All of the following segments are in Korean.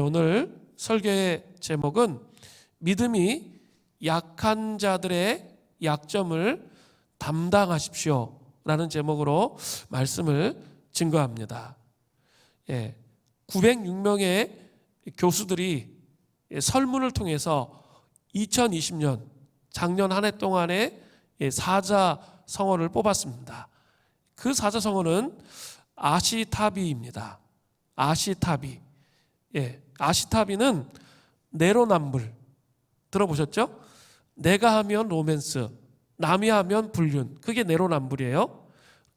오늘 설교의 제목은 믿음이 약한 자들의 약점을 담당하십시오 라는 제목으로 말씀을 증거합니다. 906명의 교수들이 설문을 통해서 2020년 작년 한 해 동안의 사자성어를 뽑았습니다. 그 사자성어는 아시타비입니다. 아시타비. 아시타비는 내로남불. 들어보셨죠? 내가 하면 로맨스, 남이 하면 불륜. 그게 내로남불이에요.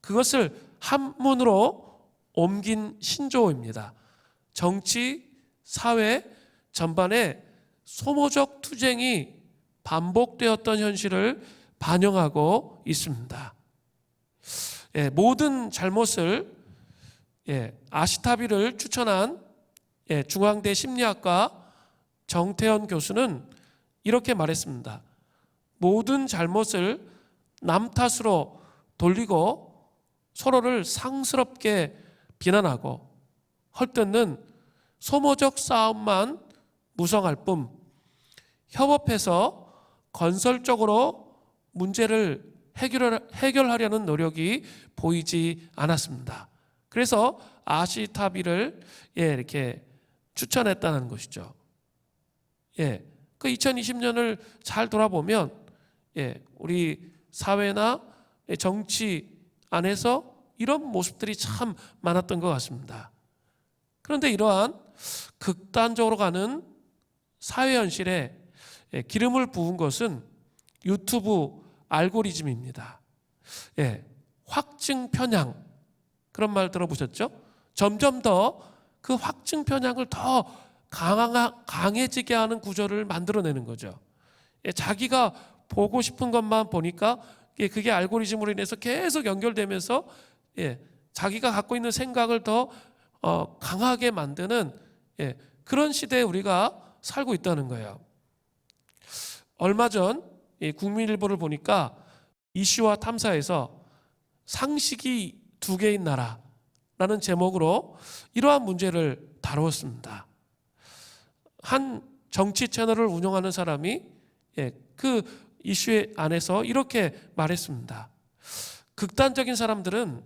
그것을 한문으로 옮긴 신조어입니다. 정치, 사회 전반에 소모적 투쟁이 반복되었던 현실을 반영하고 있습니다. 모든 잘못을 아시타비를 추천한 중앙대 심리학과 정태현 교수는 이렇게 말했습니다. 모든 잘못을 남 탓으로 돌리고 서로를 상스럽게 비난하고 헐뜯는 소모적 싸움만 무성할 뿐 협업해서 건설적으로 문제를 해결하려는 노력이 보이지 않았습니다. 그래서 아시타비를 이렇게 추천했다는 것이죠. 그 2020년을 잘 돌아보면 우리 사회나 정치 안에서 이런 모습들이 참 많았던 것 같습니다. 그런데 이러한 극단적으로 가는 사회 현실에 기름을 부은 것은 유튜브 알고리즘입니다. 확증 편향, 그런 말 들어보셨죠? 점점 더 그 확증 편향을 더 강해지게 하는 구조를 만들어내는 거죠. 자기가 보고 싶은 것만 보니까 그게 알고리즘으로 인해서 계속 연결되면서 자기가 갖고 있는 생각을 더 강하게 만드는 그런 시대에 우리가 살고 있다는 거예요. 얼마 전 국민일보를 보니까 이슈와 탐사에서 상식이 두 개인 나라라는 제목으로 이러한 문제를 다루었습니다. 한 정치 채널을 운영하는 사람이 그 이슈 안에서 이렇게 말했습니다. 극단적인 사람들은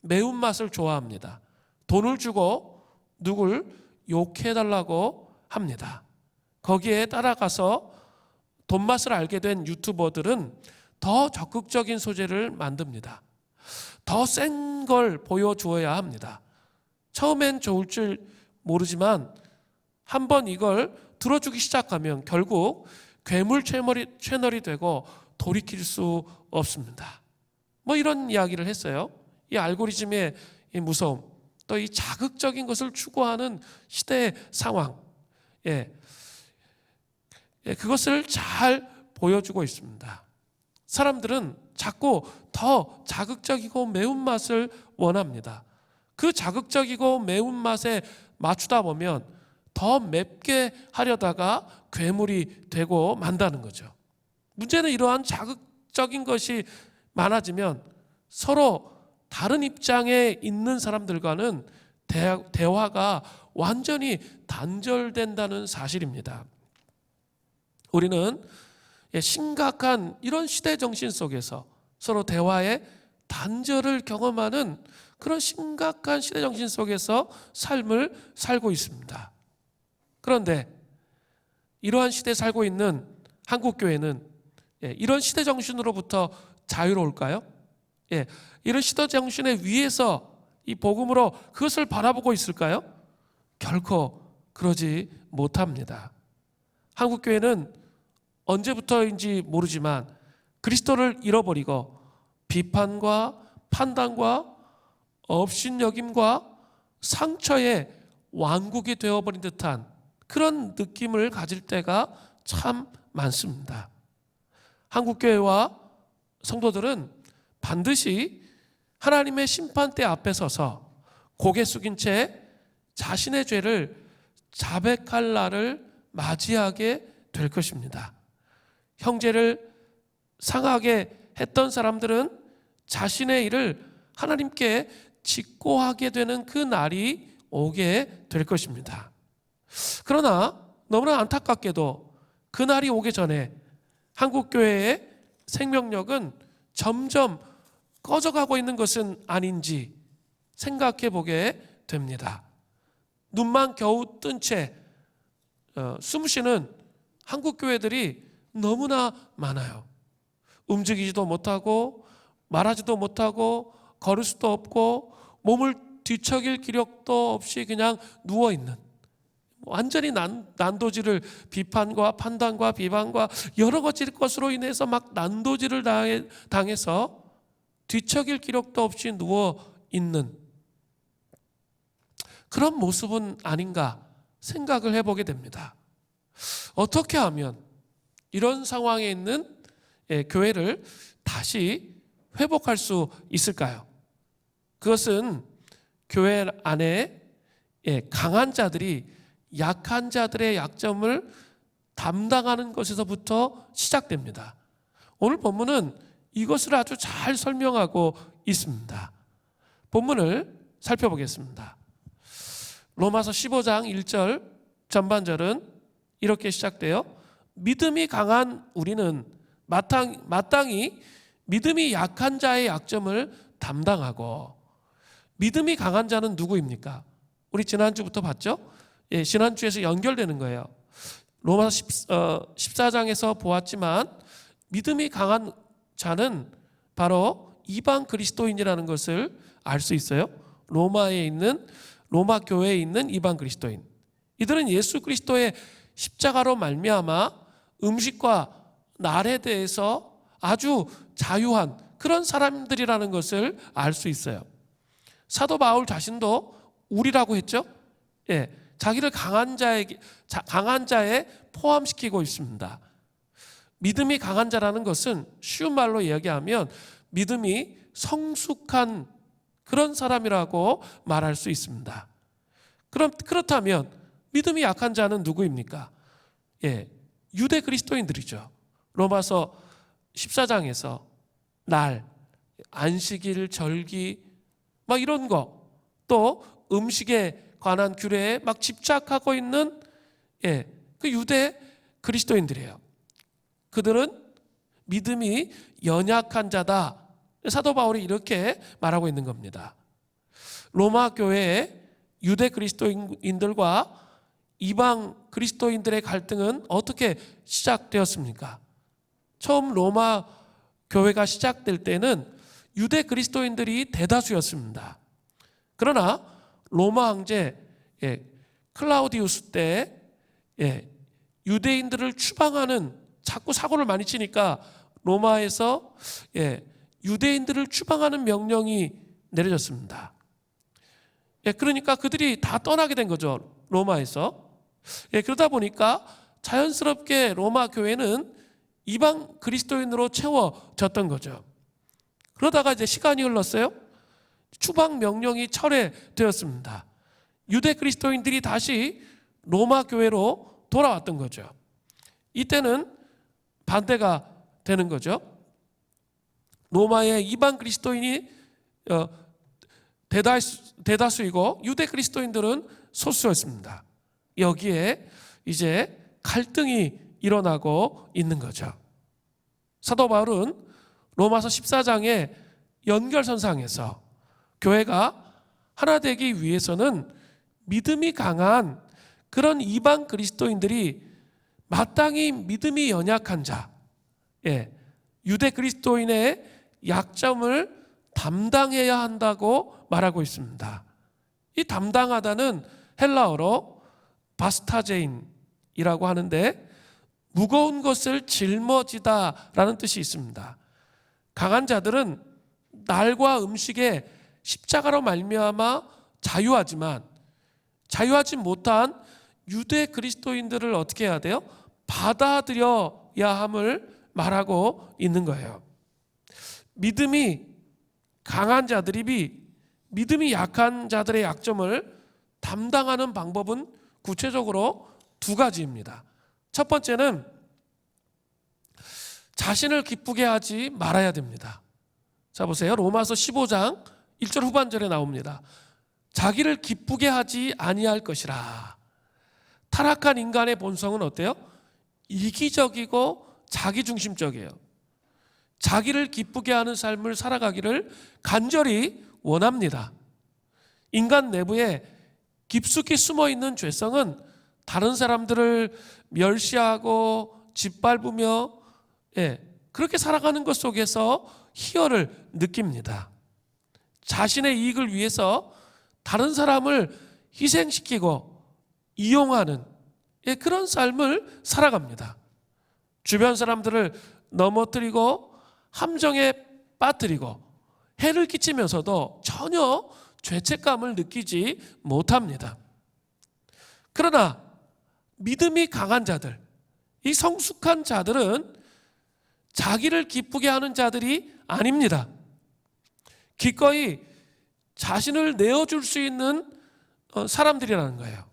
매운맛을 좋아합니다. 돈을 주고 누굴 욕해달라고 합니다. 거기에 따라가서 돈맛을 알게 된 유튜버들은 더 적극적인 소재를 만듭니다. 더 센 걸 보여주어야 합니다. 처음엔 좋을 줄 모르지만 한번 이걸 들어주기 시작하면 결국 괴물 채널이 되고 돌이킬 수 없습니다. 이런 이야기를 했어요. 이 알고리즘의 이 무서움, 또 이 자극적인 것을 추구하는 시대의 상황, 그것을 잘 보여주고 있습니다. 사람들은 자꾸 더 자극적이고 매운맛을 원합니다. 그 자극적이고 매운맛에 맞추다 보면 더 맵게 하려다가 괴물이 되고 만다는 거죠. 문제는 이러한 자극적인 것이 많아지면 서로 다른 입장에 있는 사람들과는 대화가 완전히 단절된다는 사실입니다. 우리는 심각한 이런 시대 정신 속에서 서로 대화의 단절을 경험하는 그런 심각한 시대 정신 속에서 삶을 살고 있습니다. 그런데 이러한 시대에 살고 있는 한국교회는 이런 시대 정신으로부터 자유로울까요? 이런 시대 정신에 위에서 이 복음으로 그것을 바라보고 있을까요? 결코 그러지 못합니다. 한국교회는 언제부터인지 모르지만 그리스도를 잃어버리고 비판과 판단과 업신여김과 상처의 왕국이 되어버린 듯한 그런 느낌을 가질 때가 참 많습니다. 한국교회와 성도들은 반드시 하나님의 심판대 앞에 서서 고개 숙인 채 자신의 죄를 자백할 날을 맞이하게 될 것입니다. 형제를 상하게 했던 사람들은 자신의 일을 하나님께 직고하게 되는 그 날이 오게 될 것입니다. 그러나 너무나 안타깝게도 그날이 오기 전에 한국교회의 생명력은 점점 꺼져가고 있는 것은 아닌지 생각해 보게 됩니다. 눈만 겨우 뜬 채 숨쉬는 한국교회들이 너무나 많아요. 움직이지도 못하고 말하지도 못하고 걸을 수도 없고 몸을 뒤척일 기력도 없이 그냥 누워있는, 완전히 난도질을 비판과 판단과 비방과 여러 가지 것으로 인해서 막 난도질을 당해서 뒤척일 기력도 없이 누워있는 그런 모습은 아닌가 생각을 해보게 됩니다. 어떻게 하면 이런 상황에 있는 교회를 다시 회복할 수 있을까요? 그것은 교회 안에 강한 자들이 약한 자들의 약점을 담당하는 것에서부터 시작됩니다. 오늘 본문은 이것을 아주 잘 설명하고 있습니다. 본문을 살펴보겠습니다. 로마서 15장 1절 전반절은 이렇게 시작돼요. 믿음이 강한 우리는 마땅히 믿음이 약한 자의 약점을 담당하고. 믿음이 강한 자는 누구입니까? 우리 지난주부터 봤죠? 지난주에서 연결되는 거예요. 로마서 14장에서 보았지만 믿음이 강한 자는 바로 이방 그리스도인이라는 것을 알 수 있어요. 로마 교회에 있는 이방 그리스도인, 이들은 예수 그리스도의 십자가로 말미암아 음식과 날에 대해서 아주 자유한 그런 사람들이라는 것을 알 수 있어요. 사도 바울 자신도 우리라고 했죠. 자기를 강한 자에 포함시키고 있습니다. 믿음이 강한 자라는 것은 쉬운 말로 이야기하면 믿음이 성숙한 그런 사람이라고 말할 수 있습니다. 그렇다면 믿음이 약한 자는 누구입니까? 유대 그리스도인들이죠. 로마서 14장에서 날, 안식일, 절기 막 이런 거, 또 음식에 관한 규례에 막 집착하고 있는 그 유대 그리스도인들이에요. 그들은 믿음이 연약한 자다. 사도 바울이 이렇게 말하고 있는 겁니다. 로마 교회의 유대 그리스도인들과 이방 그리스도인들의 갈등은 어떻게 시작되었습니까? 처음 로마 교회가 시작될 때는 유대 그리스도인들이 대다수였습니다. 그러나 로마 황제 클라우디우스 때 유대인들을 추방하는, 자꾸 사고를 많이 치니까 로마에서 유대인들을 추방하는 명령이 내려졌습니다. 그러니까 그들이 다 떠나게 된 거죠, 로마에서. 그러다 보니까 자연스럽게 로마 교회는 이방 그리스도인으로 채워졌던 거죠. 그러다가 이제 시간이 흘렀어요. 추방 명령이 철회되었습니다. 유대 그리스도인들이 다시 로마 교회로 돌아왔던 거죠. 이때는 반대가 되는 거죠. 로마의 이방 그리스도인이 대다수이고 유대 그리스도인들은 소수였습니다. 여기에 이제 갈등이 일어나고 있는 거죠. 사도 바울은 로마서 14장의 연결선상에서 교회가 하나 되기 위해서는 믿음이 강한 그런 이방 그리스도인들이 마땅히 믿음이 연약한 자, 유대 그리스도인의 약점을 담당해야 한다고 말하고 있습니다. 이 담당하다는 헬라어로 바스타제인이라고 하는데 무거운 것을 짊어지다라는 뜻이 있습니다. 강한 자들은 날과 음식에 십자가로 말미암아 자유하지만 자유하지 못한 유대 그리스도인들을 어떻게 해야 돼요? 받아들여야 함을 말하고 있는 거예요. 믿음이 강한 자들이 믿음이 약한 자들의 약점을 담당하는 방법은 구체적으로 두 가지입니다. 첫 번째는 자신을 기쁘게 하지 말아야 됩니다. 자, 보세요. 로마서 15장 1절 후반절에 나옵니다. 자기를 기쁘게 하지 아니할 것이라. 타락한 인간의 본성은 어때요? 이기적이고 자기중심적이에요. 자기를 기쁘게 하는 삶을 살아가기를 간절히 원합니다. 인간 내부에 깊숙이 숨어있는 죄성은 다른 사람들을 멸시하고 짓밟으며 그렇게 살아가는 것 속에서 희열을 느낍니다. 자신의 이익을 위해서 다른 사람을 희생시키고 이용하는 그런 삶을 살아갑니다. 주변 사람들을 넘어뜨리고 함정에 빠뜨리고 해를 끼치면서도 전혀 죄책감을 느끼지 못합니다. 그러나 믿음이 강한 자들, 이 성숙한 자들은 자기를 기쁘게 하는 자들이 아닙니다. 기꺼이 자신을 내어줄 수 있는 사람들이라는 거예요.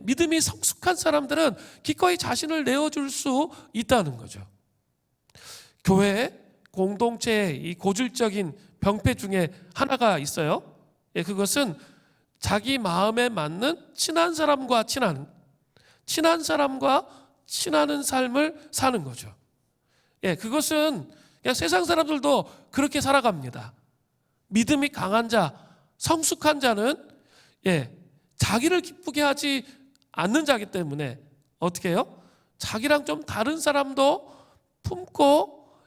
믿음이 성숙한 사람들은 기꺼이 자신을 내어줄 수 있다는 거죠. 교회 공동체의 이 고질적인 병폐 중에 하나가 있어요. 그것은 자기 마음에 맞는 친한 사람과 친하는 삶을 사는 거죠. 그것은 그냥 세상 사람들도 그렇게 살아갑니다. 믿음이 강한 자, 성숙한 자는 자기를 기쁘게 하지 않는 자이기 때문에 어떻게 해요? 자기랑 좀 다른 사람도 품고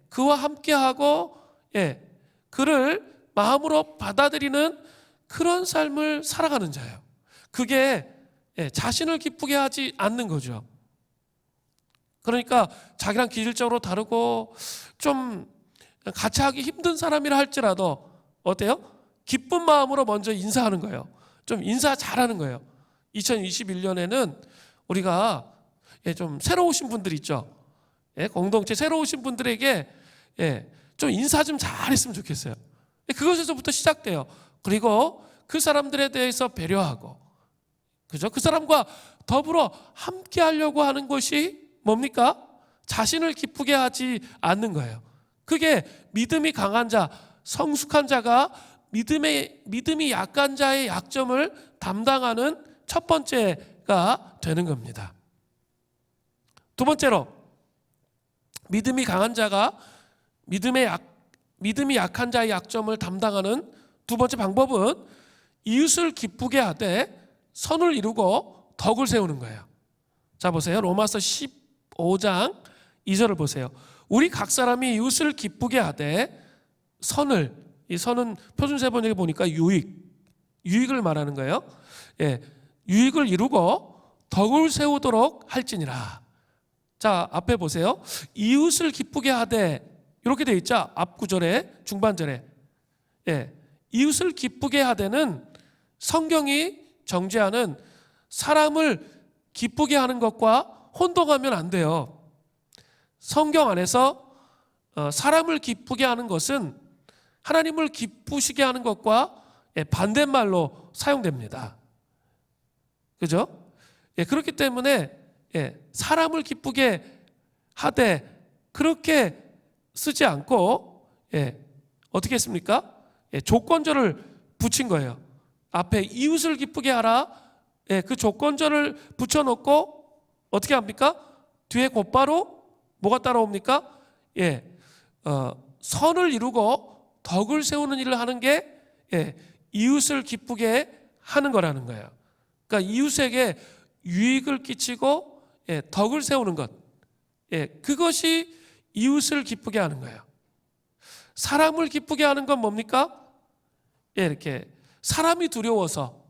그와 함께하고 그를 마음으로 받아들이는 그런 삶을 살아가는 자예요. 그게 자신을 기쁘게 하지 않는 거죠. 그러니까 자기랑 기질적으로 다르고 좀 같이 하기 힘든 사람이라 할지라도 어때요? 기쁜 마음으로 먼저 인사하는 거예요. 좀 인사 잘하는 거예요. 2021년에는 우리가 좀 새로 오신 분들 있죠. 공동체 새로 오신 분들에게 좀 인사 좀 잘했으면 좋겠어요. 그것에서부터 시작돼요. 그리고 그 사람들에 대해서 배려하고, 그죠? 그 사람과 더불어 함께 하려고 하는 것이 뭡니까? 자신을 기쁘게 하지 않는 거예요. 그게 믿음이 강한 자, 성숙한 자가 믿음이 약한 자의 약점을 담당하는 첫 번째가 되는 겁니다. 두 번째로, 믿음이 강한 자가 믿음이 약한 자의 약점을 담당하는 두 번째 방법은 이웃을 기쁘게 하되 선을 이루고 덕을 세우는 거예요. 자, 보세요. 로마서 15장 2절을 보세요. 우리 각 사람이 이웃을 기쁘게 하되 선을, 이 선은 표준세 번역에 보니까 유익을 말하는 거예요. 유익을 이루고 덕을 세우도록 할지니라. 자, 앞에 보세요. 이웃을 기쁘게 하되 이렇게 돼 있죠. 앞 구절에 중반절에. 이웃을 기쁘게 하되는 성경이 정죄하는 사람을 기쁘게 하는 것과 혼동하면 안 돼요. 성경 안에서 사람을 기쁘게 하는 것은 하나님을 기쁘시게 하는 것과 반대말로 사용됩니다. 그죠? 그렇기 때문에 사람을 기쁘게 하되 그렇게 쓰지 않고 어떻게 했습니까? 조건절을 붙인 거예요. 앞에 이웃을 기쁘게 하라. 그 조건절을 붙여놓고 어떻게 합니까? 뒤에 곧바로 뭐가 따라옵니까? 선을 이루고 덕을 세우는 일을 하는 게 이웃을 기쁘게 하는 거라는 거예요. 그러니까 이웃에게 유익을 끼치고 덕을 세우는 것, 그것이 이웃을 기쁘게 하는 거예요. 사람을 기쁘게 하는 건 뭡니까? 이렇게 사람이 두려워서,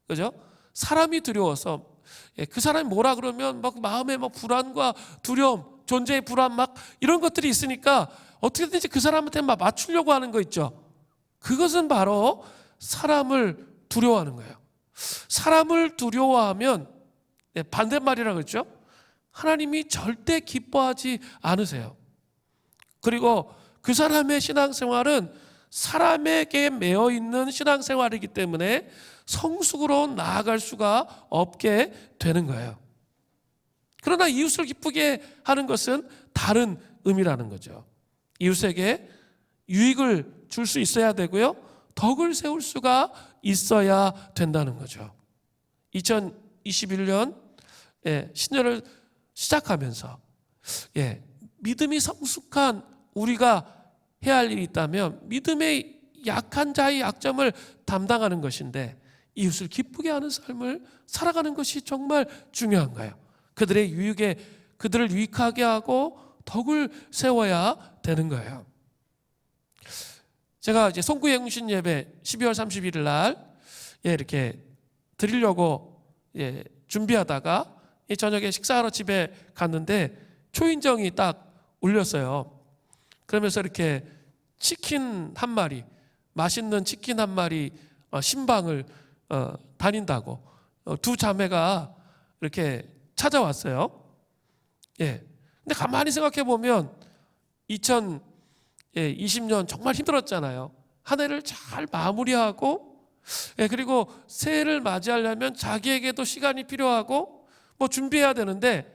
그죠? 사람이 두려워서 그 사람이 뭐라 그러면 막 마음에 막 불안과 두려움, 존재의 불안 막 이런 것들이 있으니까 어떻게든지 그 사람한테 막 맞추려고 하는 거 있죠. 그것은 바로 사람을 두려워하는 거예요. 사람을 두려워하면 반대말이라고 했죠. 하나님이 절대 기뻐하지 않으세요. 그리고 그 사람의 신앙생활은 사람에게 매여 있는 신앙생활이기 때문에 성숙으로 나아갈 수가 없게 되는 거예요. 그러나 이웃을 기쁘게 하는 것은 다른 의미라는 거죠. 이웃에게 유익을 줄 수 있어야 되고요. 덕을 세울 수가 있어야 된다는 거죠. 2021년 신년을 시작하면서 믿음이 성숙한 우리가 해야 할 일이 있다면 믿음의 약한 자의 약점을 담당하는 것인데 이웃을 기쁘게 하는 삶을 살아가는 것이 정말 중요한 거예요. 그들의 그들을 유익하게 하고 덕을 세워야 되는 거예요. 제가 이제 송구영신 예배 12월 31일 날 이렇게 드리려고 준비하다가 저녁에 식사하러 집에 갔는데 초인종이 딱 울렸어요. 그러면서 이렇게 치킨 한 마리, 맛있는 치킨 한 마리 신방을 다닌다고 두 자매가 이렇게 찾아왔어요. 근데 가만히 생각해 보면 2020년 정말 힘들었잖아요. 한 해를 잘 마무리하고 그리고 새해를 맞이하려면 자기에게도 시간이 필요하고 뭐 준비해야 되는데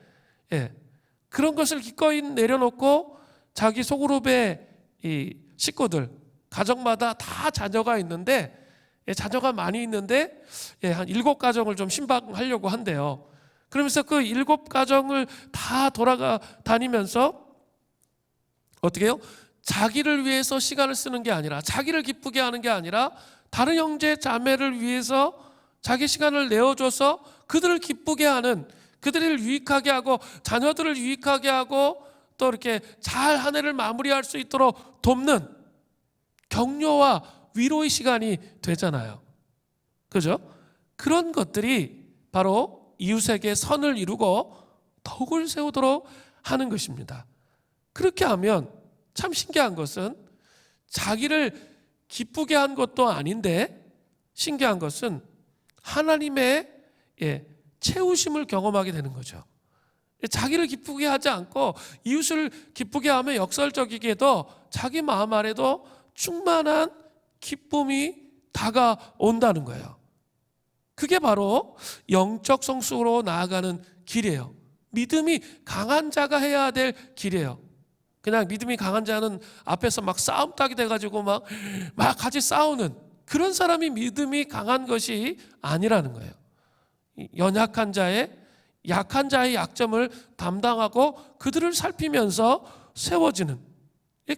그런 것을 기꺼이 내려놓고 자기 소그룹의 이 식구들 가정마다 다 자녀가 있는데 자녀가 많이 있는데 한 7가정을 좀 신방하려고 한대요. 그러면서 그 7가정을 다 돌아가 다니면서 어떻게 해요? 자기를 위해서 시간을 쓰는 게 아니라 자기를 기쁘게 하는 게 아니라 다른 형제 자매를 위해서 자기 시간을 내어줘서 그들을 기쁘게 하는, 그들을 유익하게 하고 자녀들을 유익하게 하고 또 이렇게 잘 한 해를 마무리할 수 있도록 돕는 격려와 위로의 시간이 되잖아요. 그죠? 그런 것들이 바로 이웃에게 선을 이루고 덕을 세우도록 하는 것입니다. 그렇게 하면 참 신기한 것은 자기를 기쁘게 한 것도 아닌데 신기한 것은 하나님의 채우심을 경험하게 되는 거죠. 자기를 기쁘게 하지 않고 이웃을 기쁘게 하면 역설적이게도 자기 마음 안에도 충만한 기쁨이 다가온다는 거예요. 그게 바로 영적 성숙으로 나아가는 길이에요. 믿음이 강한 자가 해야 될 길이에요. 그냥 믿음이 강한 자는 앞에서 막 싸움 따기 돼가지고 막 같이 싸우는 그런 사람이 믿음이 강한 것이 아니라는 거예요. 연약한 자의 약한 자의 약점을 담당하고 그들을 살피면서 세워지는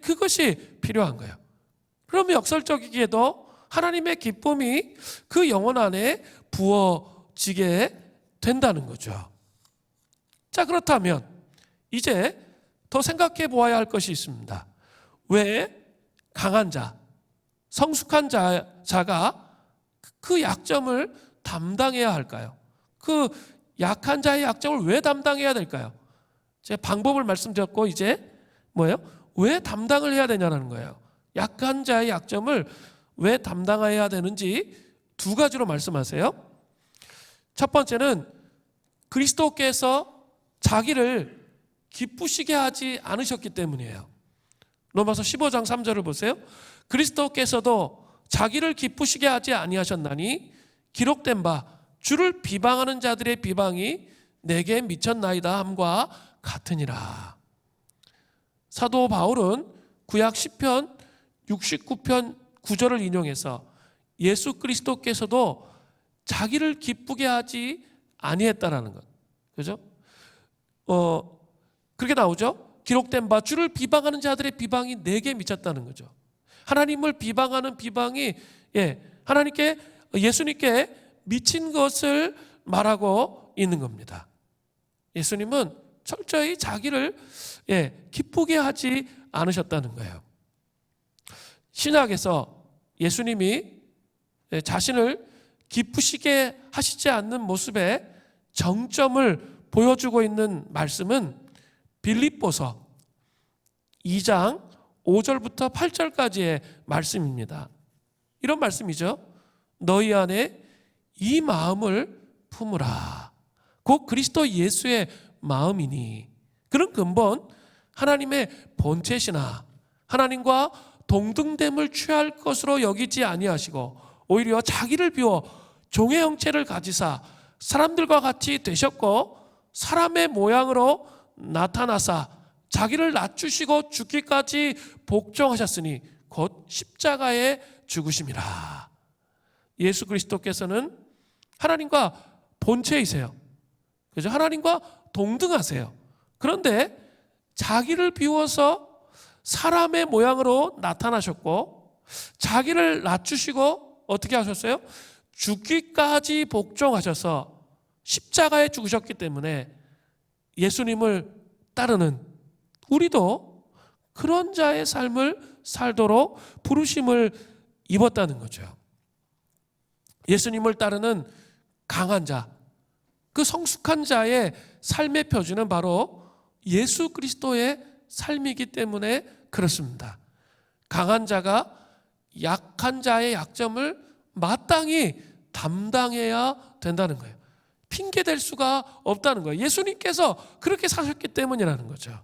그것이 필요한 거예요. 그러면 역설적이게도 하나님의 기쁨이 그 영혼 안에 부어지게 된다는 거죠. 자, 그렇다면 이제 더 생각해 보아야 할 것이 있습니다. 왜 강한 자, 성숙한 자가 그 약점을 담당해야 할까요? 그 약한 자의 약점을 왜 담당해야 될까요? 제 방법을 말씀드렸고 이제 뭐예요? 왜 담당을 해야 되냐는 거예요. 약한 자의 약점을 왜 담당해야 되는지 두 가지로 말씀하세요. 첫 번째는 그리스도께서 자기를 기쁘시게 하지 않으셨기 때문이에요. 로마서 15장 3절을 보세요. 그리스도께서도 자기를 기쁘시게 하지 아니하셨나니 기록된 바 주를 비방하는 자들의 비방이 내게 미쳤나이다 함과 같으니라. 사도 바울은 구약 10편 69편 9절을 인용해서 예수 그리스도께서도 자기를 기쁘게 하지 아니했다라는 것. 그죠? 그렇게 나오죠? 기록된 바 주를 비방하는 자들의 비방이 내게 미쳤다는 거죠. 하나님을 비방하는 비방이 하나님께 예수님께 미친 것을 말하고 있는 겁니다. 예수님은 철저히 자기를 기쁘게 하지 않으셨다는 거예요. 신약에서 예수님이 자신을 기쁘시게 하시지 않는 모습의 정점을 보여주고 있는 말씀은 빌립보서 2장 5절부터 8절까지의 말씀입니다. 이런 말씀이죠. 너희 안에 이 마음을 품으라. 곧 그리스도 예수의 마음이니. 그런 근본 하나님의 본체시나 하나님과 동등됨을 취할 것으로 여기지 아니하시고 오히려 자기를 비워 종의 형체를 가지사 사람들과 같이 되셨고 사람의 모양으로 나타나사 자기를 낮추시고 죽기까지 복종하셨으니 곧 십자가에 죽으심이라. 예수 그리스도께서는 하나님과 본체이세요. 그죠? 하나님과 동등하세요. 그런데 자기를 비워서 사람의 모양으로 나타나셨고 자기를 낮추시고 어떻게 하셨어요? 죽기까지 복종하셔서 십자가에 죽으셨기 때문에 예수님을 따르는 우리도 그런 자의 삶을 살도록 부르심을 입었다는 거죠. 예수님을 따르는 강한 자, 그 성숙한 자의 삶의 표준은 바로 예수 그리스도의 삶이기 때문에 그렇습니다. 강한 자가 약한 자의 약점을 마땅히 담당해야 된다는 거예요. 핑계 댈 수가 없다는 거예요. 예수님께서 그렇게 사셨기 때문이라는 거죠.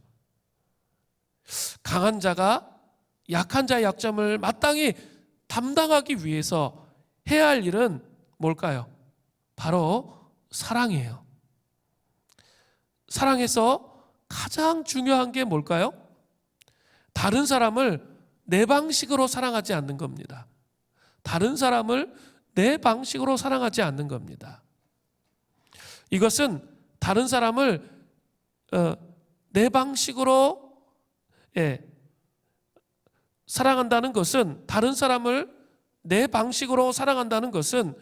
강한 자가 약한 자의 약점을 마땅히 담당하기 위해서 해야 할 일은 뭘까요? 바로 사랑이에요. 사랑에서 가장 중요한 게 뭘까요? 다른 사람을 내 방식으로 사랑하지 않는 겁니다. 다른 사람을 내 방식으로 사랑하지 않는 겁니다. 이것은 다른 사람을 내 방식으로 사랑한다는 것은 다른 사람을 내 방식으로 사랑한다는 것은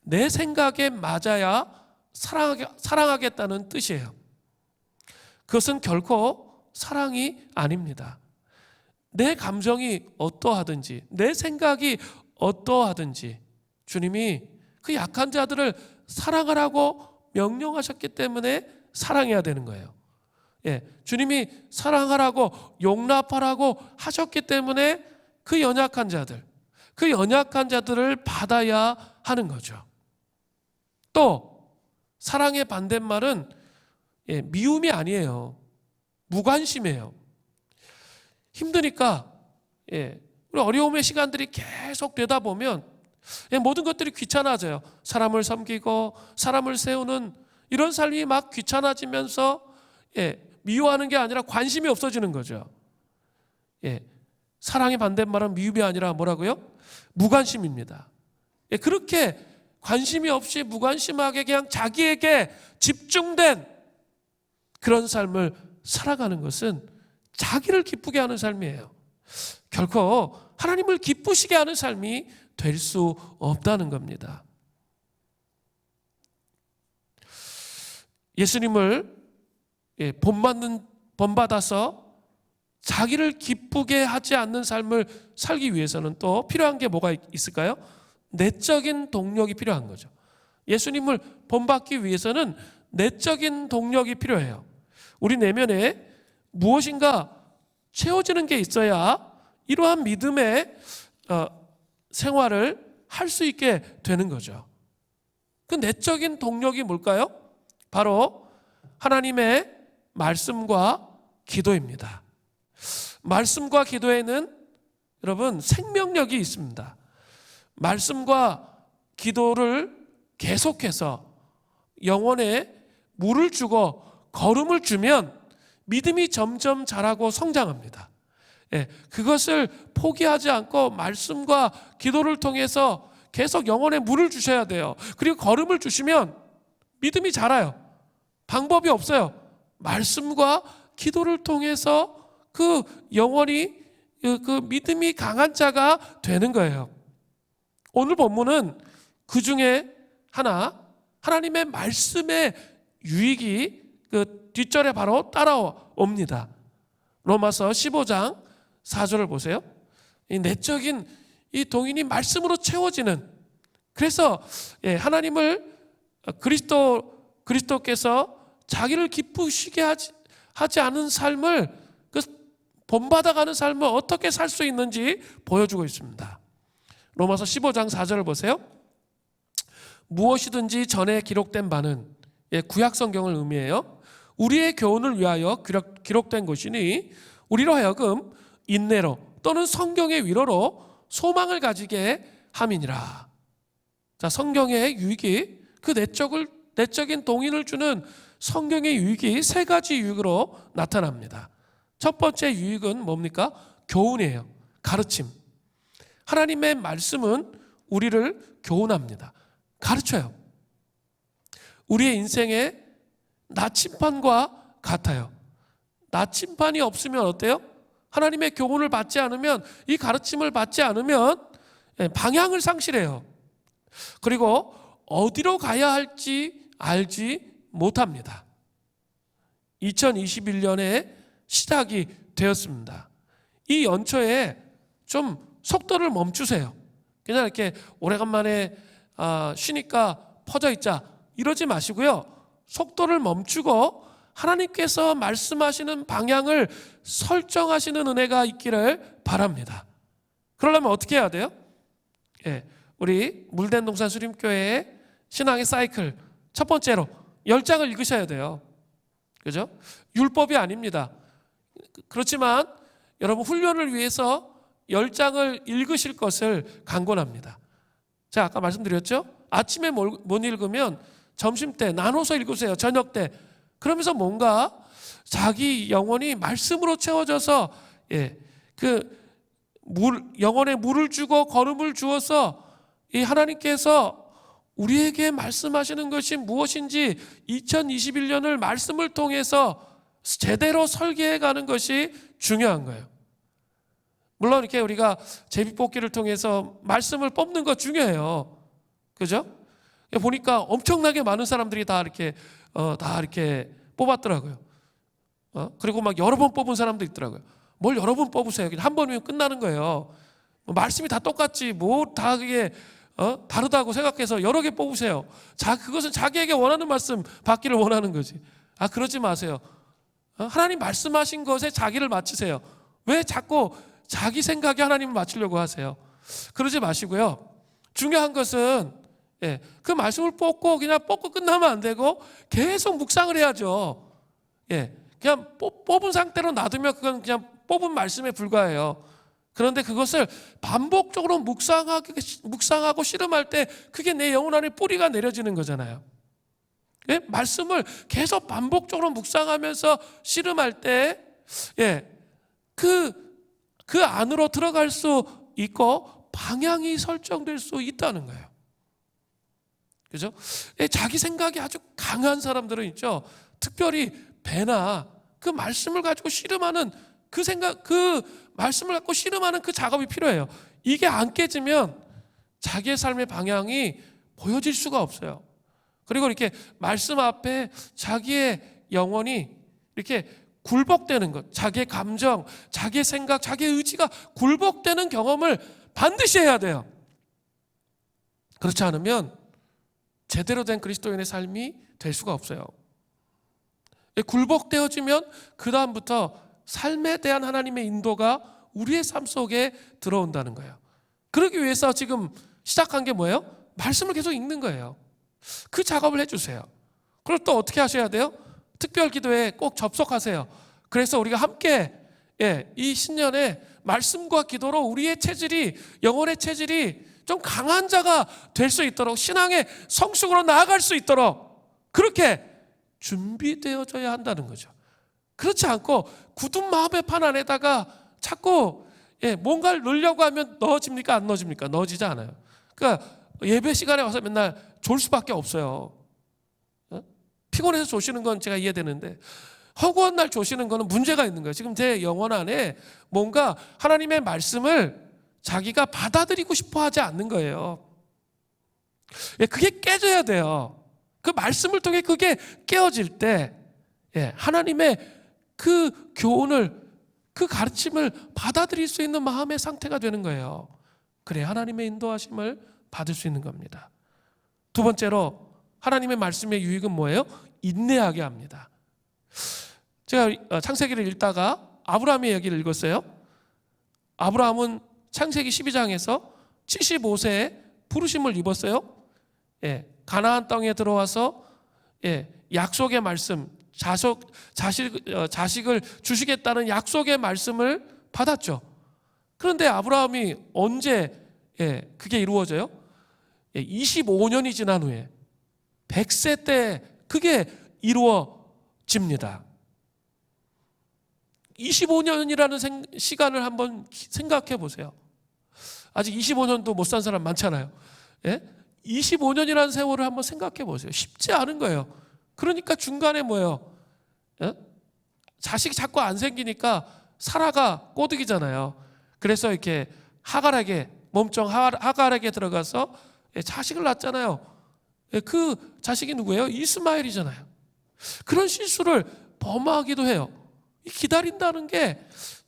내 생각에 맞아야 사랑하겠다는 뜻이에요. 그것은 결코 사랑이 아닙니다. 내 감정이 어떠하든지 내 생각이 어떠하든지 주님이 그 약한 자들을 사랑하라고 명령하셨기 때문에 사랑해야 되는 거예요. 주님이 사랑하라고 용납하라고 하셨기 때문에 그 연약한 자들을 받아야 하는 거죠. 또 사랑의 반대말은 미움이 아니에요. 무관심이에요. 힘드니까 우리 어려움의 시간들이 계속 되다 보면 모든 것들이 귀찮아져요. 사람을 섬기고 사람을 세우는 이런 삶이 막 귀찮아지면서 미워하는 게 아니라 관심이 없어지는 거죠. 사랑의 반대말은 미움이 아니라 뭐라고요? 무관심입니다. 그렇게 관심이 없이 무관심하게 그냥 자기에게 집중된 그런 삶을 살아가는 것은 자기를 기쁘게 하는 삶이에요. 결코 하나님을 기쁘시게 하는 삶이 될 수 없다는 겁니다. 예수님을 본받아서 자기를 기쁘게 하지 않는 삶을 살기 위해서는 또 필요한 게 뭐가 있을까요? 내적인 동력이 필요한 거죠. 예수님을 본받기 위해서는 내적인 동력이 필요해요. 우리 내면에 무엇인가 채워지는 게 있어야 이러한 믿음의 생활을 할 수 있게 되는 거죠. 그 내적인 동력이 뭘까요? 바로 하나님의 말씀과 기도입니다. 말씀과 기도에는 여러분 생명력이 있습니다. 말씀과 기도를 계속해서 영혼에 물을 주고 걸음을 주면 믿음이 점점 자라고 성장합니다. 그것을 포기하지 않고 말씀과 기도를 통해서 계속 영혼에 물을 주셔야 돼요. 그리고 걸음을 주시면 믿음이 자라요. 방법이 없어요. 말씀과 기도를 통해서 그 영혼이 그 믿음이 강한 자가 되는 거예요. 오늘 본문은 그 중에 하나님의 말씀의 유익이 그 뒷절에 바로 따라옵니다. 로마서 15장 4절을 보세요. 이 내적인 이 동인이 말씀으로 채워지는, 그래서 하나님을 그리스도께서 자기를 기쁘시게 하지 않은 삶을, 그 본받아가는 삶을 어떻게 살 수 있는지 보여주고 있습니다. 로마서 15장 4절을 보세요. 무엇이든지 전에 기록된 바는, 구약 성경을 의미해요. 우리의 교훈을 위하여 기록된 것이니 우리로 하여금 인내로 또는 성경의 위로로 소망을 가지게 함이니라. 자, 성경의 유익이, 그 내적인 동인을 주는 성경의 유익이 세 가지 유익으로 나타납니다. 첫 번째 유익은 뭡니까? 교훈이에요. 가르침. 하나님의 말씀은 우리를 교훈합니다. 가르쳐요. 우리의 인생의 나침반과 같아요. 나침반이 없으면 어때요? 하나님의 교훈을 받지 않으면, 이 가르침을 받지 않으면 방향을 상실해요. 그리고 어디로 가야 할지 알지 못합니다. 2021년에 시작이 되었습니다. 이 연초에 좀 속도를 멈추세요. 그냥 이렇게 오래간만에 쉬니까 퍼져 있자 이러지 마시고요. 속도를 멈추고 하나님께서 말씀하시는 방향을 설정하시는 은혜가 있기를 바랍니다. 그러려면 어떻게 해야 돼요? 우리 물된 동산 수림교회의 신앙의 사이클 첫 번째로 10장을 읽으셔야 돼요. 그죠? 율법이 아닙니다. 그렇지만 여러분 훈련을 위해서 10장을 읽으실 것을 강권합니다. 제가 아까 말씀드렸죠? 아침에 못 읽으면 점심때 나눠서 읽으세요. 저녁 때. 그러면서 뭔가 자기 영혼이 말씀으로 채워져서 영혼에 물을 주고 거름을 주어서 이 하나님께서 우리에게 말씀하시는 것이 무엇인지 2021년을 말씀을 통해서 제대로 설계해 가는 것이 중요한 거예요. 물론 이렇게 우리가 제비뽑기를 통해서 말씀을 뽑는 거 중요해요. 그죠? 보니까 엄청나게 많은 사람들이 다 이렇게 뽑았더라고요. 그리고 막 여러 번 뽑은 사람도 있더라고요. 뭘 여러 번 뽑으세요? 그냥 한 번이면 끝나는 거예요. 말씀이 다 똑같지 뭐 다 그게 다르다고 생각해서 여러 개 뽑으세요. 그것은 자기에게 원하는 말씀 받기를 원하는 거지. 그러지 마세요. 하나님 말씀하신 것에 자기를 맞추세요. 왜 자꾸 자기 생각에 하나님을 맞추려고 하세요? 그러지 마시고요. 중요한 것은 그 말씀을 뽑고 그냥 뽑고 끝나면 안 되고 계속 묵상을 해야죠. 그냥 뽑은 상태로 놔두면 그건 그냥 뽑은 말씀에 불과해요. 그런데 그것을 반복적으로 묵상하고 씨름할 때 그게 내 영혼 안에 뿌리가 내려지는 거잖아요. 말씀을 계속 반복적으로 묵상하면서 씨름할 때 그 안으로 들어갈 수 있고 방향이 설정될 수 있다는 거예요. 그죠? 자기 생각이 아주 강한 사람들은 있죠. 특별히 배나 그 말씀을 가지고 씨름하는 그 말씀을 갖고 씨름하는 그 작업이 필요해요. 이게 안 깨지면 자기의 삶의 방향이 보여질 수가 없어요. 그리고 이렇게 말씀 앞에 자기의 영혼이 이렇게 굴복되는 것, 자기의 감정, 자기의 생각, 자기의 의지가 굴복되는 경험을 반드시 해야 돼요. 그렇지 않으면 제대로 된 그리스도인의 삶이 될 수가 없어요. 굴복되어지면 그 다음부터 삶에 대한 하나님의 인도가 우리의 삶 속에 들어온다는 거예요. 그러기 위해서 지금 시작한 게 뭐예요? 말씀을 계속 읽는 거예요. 그 작업을 해주세요. 그리고 또 어떻게 하셔야 돼요? 특별 기도에 꼭 접속하세요. 그래서 우리가 함께 이 신년에 말씀과 기도로 우리의 체질이, 영혼의 체질이 좀 강한 자가 될 수 있도록, 신앙의 성숙으로 나아갈 수 있도록 그렇게 준비되어져야 한다는 거죠. 그렇지 않고 굳은 마음의 판 안에다가 자꾸 뭔가를 넣으려고 하면 넣어집니까? 안 넣어집니까? 넣어지지 않아요. 그러니까 예배 시간에 와서 맨날 졸 수밖에 없어요. 피곤해서 조시는 건 제가 이해되는데 허구한 날 조시는 거는 문제가 있는 거예요. 지금 제 영혼 안에 뭔가 하나님의 말씀을 자기가 받아들이고 싶어 하지 않는 거예요. 그게 깨져야 돼요. 그 말씀을 통해 그게 깨어질 때 하나님의 그 교훈을, 그 가르침을 받아들일 수 있는 마음의 상태가 되는 거예요. 그래 하나님의 인도하심을 받을 수 있는 겁니다. 두 번째로 하나님의 말씀의 유익은 뭐예요? 인내하게 합니다. 제가 창세기를 읽다가 아브라함의 얘기를 읽었어요. 아브라함은 창세기 12장에서 75세에 부르심을 입었어요. 가나안 땅에 들어와서 약속의 말씀, 자식을 주시겠다는 약속의 말씀을 받았죠. 그런데 아브라함이 언제 그게 이루어져요? 25년이 지난 후에 100세 때 그게 이루어집니다. 25년이라는 시간을 한번 생각해 보세요. 아직 25년도 못 산 사람 많잖아요. 25년이라는 세월을 한번 생각해 보세요. 쉽지 않은 거예요. 그러니까 중간에 뭐예요? 자식이 자꾸 안 생기니까 사라가 꼬드기잖아요. 그래서 이렇게 하갈에게, 몸종 하갈에게 들어가서 자식을 낳았잖아요. 그 자식이 누구예요? 이스마엘이잖아요. 그런 실수를 범하기도 해요. 기다린다는 게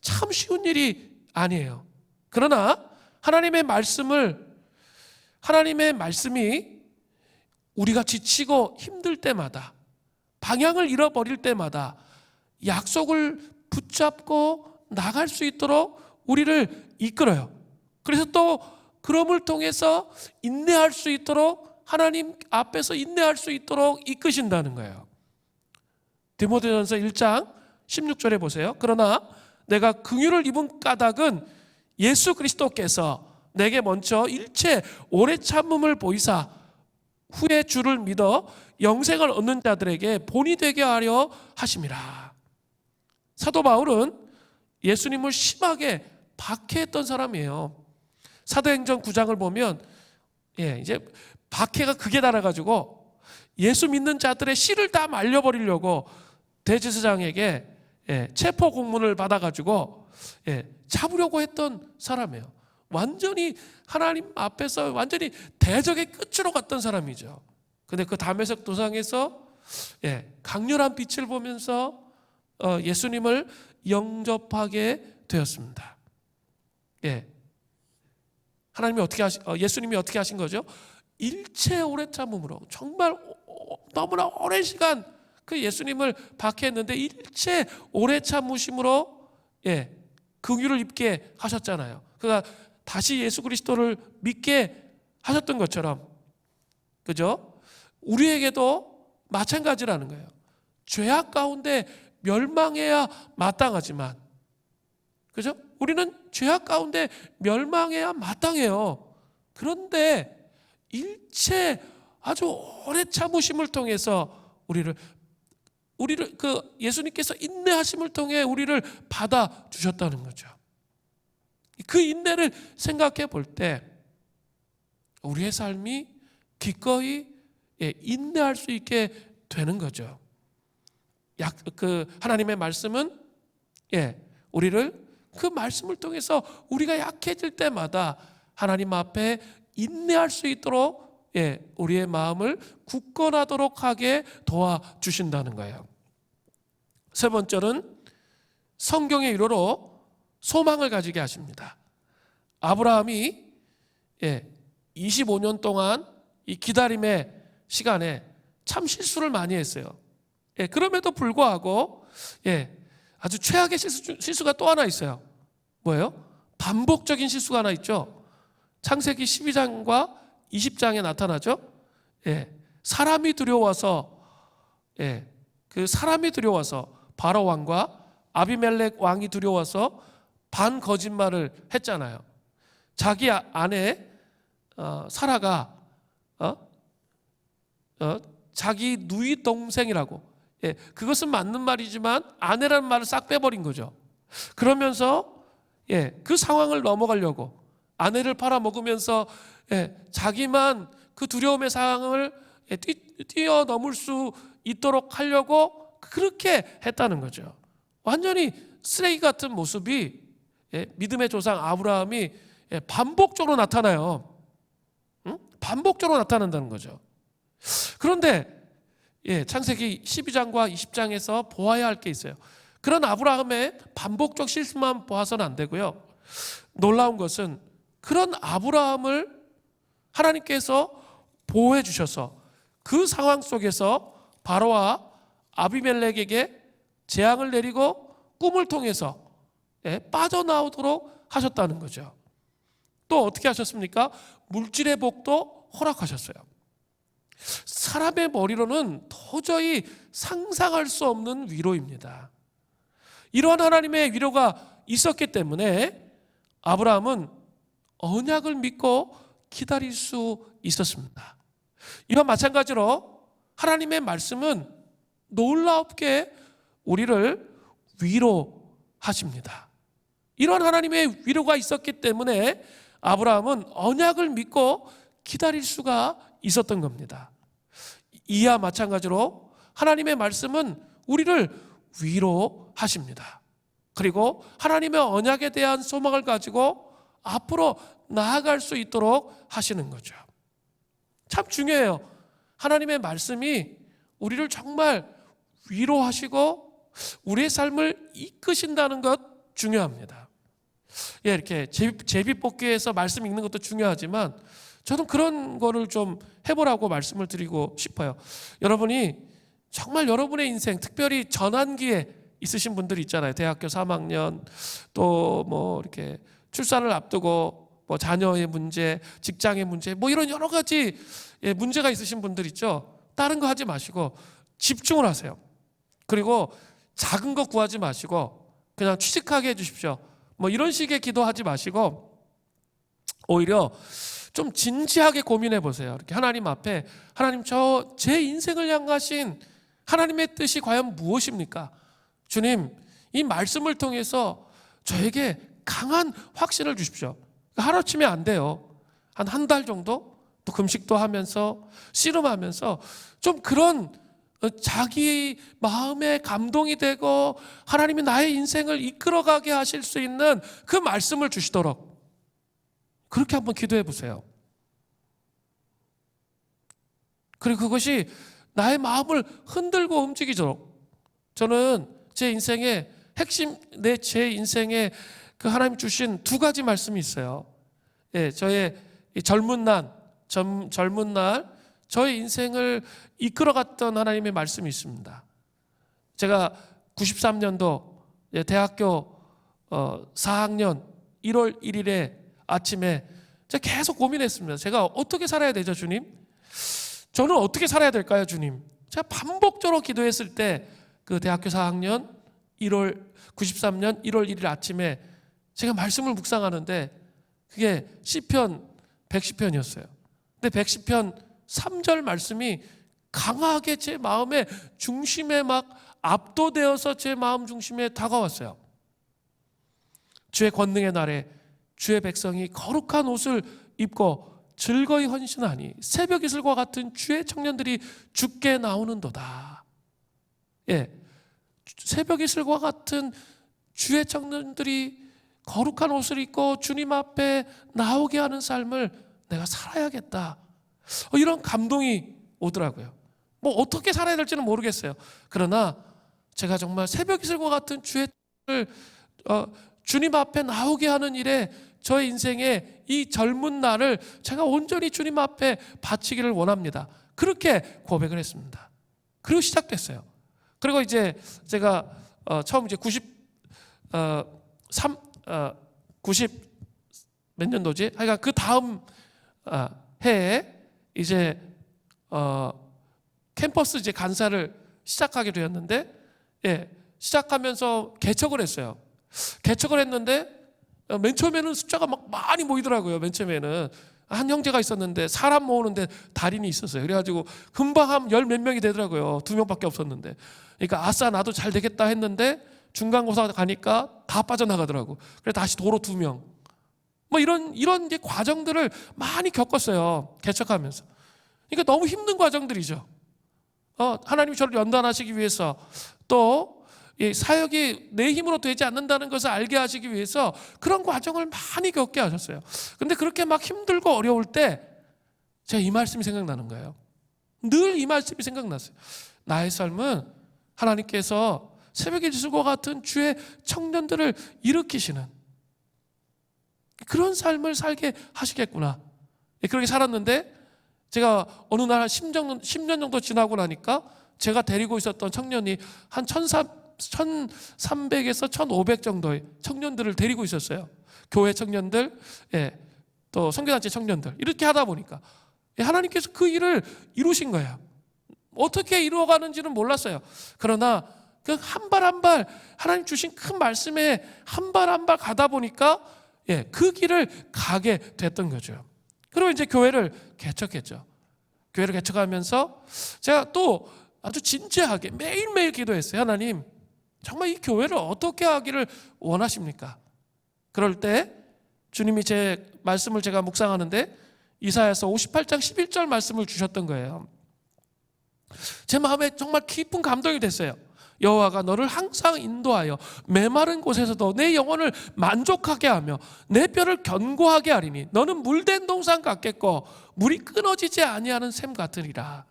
참 쉬운 일이 아니에요. 그러나 하나님의 말씀이 우리가 지치고 힘들 때마다, 방향을 잃어버릴 때마다 약속을 붙잡고 나갈 수 있도록 우리를 이끌어요. 그래서 또 그럼을 통해서 인내할 수 있도록, 하나님 앞에서 인내할 수 있도록 이끄신다는 거예요. 디모데전서 1장 16절에 보세요. 그러나 내가 긍휼을 입은 까닭은 예수 그리스도께서 내게 먼저 일체 오래 참음을 보이사 후에 주를 믿어 영생을 얻는 자들에게 본이 되게 하려 하심이라. 사도 바울은 예수님을 심하게 박해했던 사람이에요. 사도행전 9장을 보면 이제 박해가 극에 달아가지고 예수 믿는 자들의 씨를 다 말려버리려고 대제사장에게 체포 공문을 받아가지고 잡으려고 했던 사람이에요. 완전히 하나님 앞에서 완전히 대적의 끝으로 갔던 사람이죠. 근데 그 다메섹 도상에서 강렬한 빛을 보면서 예수님을 영접하게 되었습니다. 하나님이 예수님이 어떻게 하신 거죠? 일체 오래 참음으로, 정말 너무나 오랜 시간 그 예수님을 박해했는데 일체 오래 참으심으로 긍휼을 입게 하셨잖아요. 그러니까 다시 예수 그리스도를 믿게 하셨던 것처럼, 그죠? 우리에게도 마찬가지라는 거예요. 죄악 가운데 멸망해야 마땅하지만, 그죠? 우리는 죄악 가운데 멸망해야 마땅해요. 그런데 일체 아주 오래 참으심을 통해서 우리를 그 예수님께서 인내하심을 통해 우리를 받아 주셨다는 거죠. 그 인내를 생각해 볼 때 우리의 삶이 기꺼이 인내할 수 있게 되는 거죠. 하나님의 말씀은 우리를 그 말씀을 통해서 우리가 약해질 때마다 하나님 앞에 인내할 수 있도록 우리의 마음을 굳건하도록 하게 도와주신다는 거예요. 세 번째는 성경의 위로로 소망을 가지게 하십니다. 아브라함이 25년 동안 이 기다림의 시간에 참 실수를 많이 했어요. 그럼에도 불구하고 아주 최악의 실수가 또 하나 있어요. 뭐예요? 반복적인 실수가 하나 있죠. 창세기 12장과 20장에 나타나죠. 사람이 두려워서 바로 왕과 아비멜렉 왕이 두려워서 반 거짓말을 했잖아요. 자기 아내 사라가 자기 누이 동생이라고, 그것은 맞는 말이지만 아내라는 말을 싹 빼버린 거죠. 그러면서 그 상황을 넘어가려고 아내를 팔아먹으면서 자기만 그 두려움의 상황을 뛰어넘을 수 있도록 하려고 그렇게 했다는 거죠. 완전히 쓰레기 같은 모습이 믿음의 조상 아브라함이 반복적으로 나타나요. 반복적으로 나타난다는 거죠. 그런데 창세기 12장과 20장에서 보아야 할 게 있어요. 그런 아브라함의 반복적 실수만 보아서는 안 되고요. 놀라운 것은 그런 아브라함을 하나님께서 보호해 주셔서 그 상황 속에서 바로와 아비멜렉에게 재앙을 내리고 꿈을 통해서 빠져나오도록 하셨다는 거죠. 또 어떻게 하셨습니까? 물질의 복도 허락하셨어요. 사람의 머리로는 도저히 상상할 수 없는 위로입니다. 이러한 하나님의 위로가 있었기 때문에 아브라함은 언약을 믿고 기다릴 수 있었습니다. 이와 마찬가지로 하나님의 말씀은 놀랍게 우리를 위로하십니다. 이런 하나님의 위로가 있었기 때문에 아브라함은 언약을 믿고 기다릴 수가 있었던 겁니다. 이와 마찬가지로 하나님의 말씀은 우리를 위로하십니다. 그리고 하나님의 언약에 대한 소망을 가지고 앞으로 나아갈 수 있도록 하시는 거죠. 참 중요해요. 하나님의 말씀이 우리를 정말 위로하시고 우리의 삶을 이끄신다는 것 중요합니다. 예, 이렇게 제비뽑기에서 말씀 읽는 것도 중요하지만 저는 그런 거를 좀 해보라고 말씀을 드리고 싶어요. 여러분이 정말 여러분의 인생, 특별히 전환기에 있으신 분들 있잖아요. 대학교 3학년, 또 뭐 이렇게 출산을 앞두고 뭐 자녀의 문제, 직장의 문제, 뭐 이런 여러 가지 문제가 있으신 분들 있죠. 다른 거 하지 마시고 집중을 하세요. 그리고 작은 거 구하지 마시고 그냥 취직하게 해주십시오. 뭐 이런 식의 기도하지 마시고 오히려 좀 진지하게 고민해 보세요. 이렇게 하나님 앞에, 하나님, 저 제 인생을 향하신 하나님의 뜻이 과연 무엇입니까? 주님, 이 말씀을 통해서 저에게 강한 확신을 주십시오. 하루아침에 안 돼요. 한 달 정도 또 금식도 하면서 씨름하면서 좀 그런 자기 마음에 감동이 되고 하나님이 나의 인생을 이끌어가게 하실 수 있는 그 말씀을 주시도록 그렇게 한번 기도해 보세요. 그리고 그것이 나의 마음을 흔들고 움직이도록, 저는 제 인생의 핵심, 제 인생에 그 하나님 주신 두 가지 말씀이 있어요. 예, 저의 젊은 날 저의 인생을 이끌어갔던 하나님의 말씀이 있습니다. 제가 93년도 대학교 4학년 1월 1일에 아침에 제가 계속 고민했습니다. 제가 어떻게 살아야 되죠, 주님? 저는 어떻게 살아야 될까요, 주님? 제가 반복적으로 기도했을 때 그 대학교 4학년 93년 1월 1일 아침에 제가 말씀을 묵상하는데 그게 시편 110편이었어요. 근데 110편 3절 말씀이 강하게 제 마음의 중심에 막 압도되어서 제 마음 중심에 다가왔어요. 주의 권능의 날에 주의 백성이 거룩한 옷을 입고 즐거이 헌신하니 새벽 이슬과 같은 주의 청년들이 주께 나오는도다. 예, 새벽 이슬과 같은 주의 청년들이 거룩한 옷을 입고 주님 앞에 나오게 하는 삶을 내가 살아야겠다. 이런 감동이 오더라고요. 뭐 어떻게 살아야 될지는 모르겠어요. 그러나 제가 정말 새벽 이슬과 같은 주의 주님 앞에 나오게 하는 일에 저의 인생의 이 젊은 날을 제가 온전히 주님 앞에 바치기를 원합니다. 그렇게 고백을 했습니다. 그리고 시작됐어요. 그리고 이제 제가 처음 이제 90 몇 년도지? 하여간 그 다음 해에 이제 캠퍼스 이제 간사를 시작하게 되었는데, 예, 시작하면서 개척을 했어요. 개척을 했는데 맨 처음에는 숫자가 막 많이 모이더라고요. 맨 처음에는 한 형제가 있었는데 사람 모으는데 달인이 있었어요. 그래가지고 금방 한 열 몇 명이 되더라고요. 2명밖에 없었는데. 그러니까 아싸 나도 잘 되겠다 했는데 중간고사 가니까 다 빠져나가더라고. 그래 다시 도로 2명. 뭐 이런 이제 과정들을 많이 겪었어요. 개척하면서. 그러니까 너무 힘든 과정들이죠. 하나님이 저를 연단하시기 위해서, 또 이 사역이 내 힘으로 되지 않는다는 것을 알게 하시기 위해서 그런 과정을 많이 겪게 하셨어요. 근데 그렇게 막 힘들고 어려울 때 제가 이 말씀이 생각나는 거예요. 늘 이 말씀이 생각났어요. 나의 삶은 하나님께서 새벽의 지수와 같은 주의 청년들을 일으키시는 그런 삶을 살게 하시겠구나. 그렇게 살았는데 제가 어느 날 10년 정도 지나고 나니까 제가 데리고 있었던 청년이 한 1300에서 1500 정도의 청년들을 데리고 있었어요. 교회 청년들, 예, 또 선교단체 청년들. 이렇게 하다 보니까 하나님께서 그 일을 이루신 거예요. 어떻게 이루어가는지는 몰랐어요. 그러나 그 한 발 한 발 하나님 주신 큰 말씀에 한 발 한 발 가다 보니까, 예, 그 길을 가게 됐던 거죠. 그리고 이제 교회를 개척했죠. 교회를 개척하면서 제가 또 아주 진지하게 매일매일 기도했어요. 하나님, 정말 이 교회를 어떻게 하기를 원하십니까? 그럴 때 주님이 제 말씀을 제가 묵상하는데 이사야서 58장 11절 말씀을 주셨던 거예요. 제 마음에 정말 깊은 감동이 됐어요. 여호와가 너를 항상 인도하여 메마른 곳에서도 내 영혼을 만족하게 하며 내 뼈를 견고하게 하리니 너는 물된 동산 같겠고 물이 끊어지지 아니하는 샘 같으리라.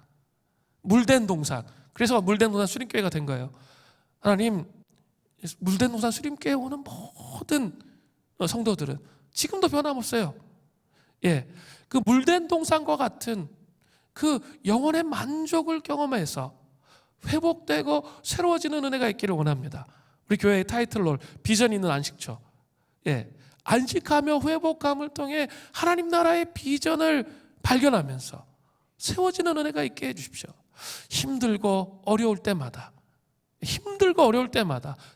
물된 동산. 그래서 물된 동산 수림교회가 된 거예요. 하나님, 물된 동산 수림교회에 오는 모든 성도들은 지금도 변함없어요. 예, 그 물된 동산과 같은 그 영혼의 만족을 경험해서 회복되고 새로워지는 은혜가 있기를 원합니다. 우리 교회의 타이틀로 비전 있는 안식처. 예, 안식하며 회복감을 통해 하나님 나라의 비전을 발견하면서 세워지는 은혜가 있게 해주십시오. 힘들고 어려울 때마다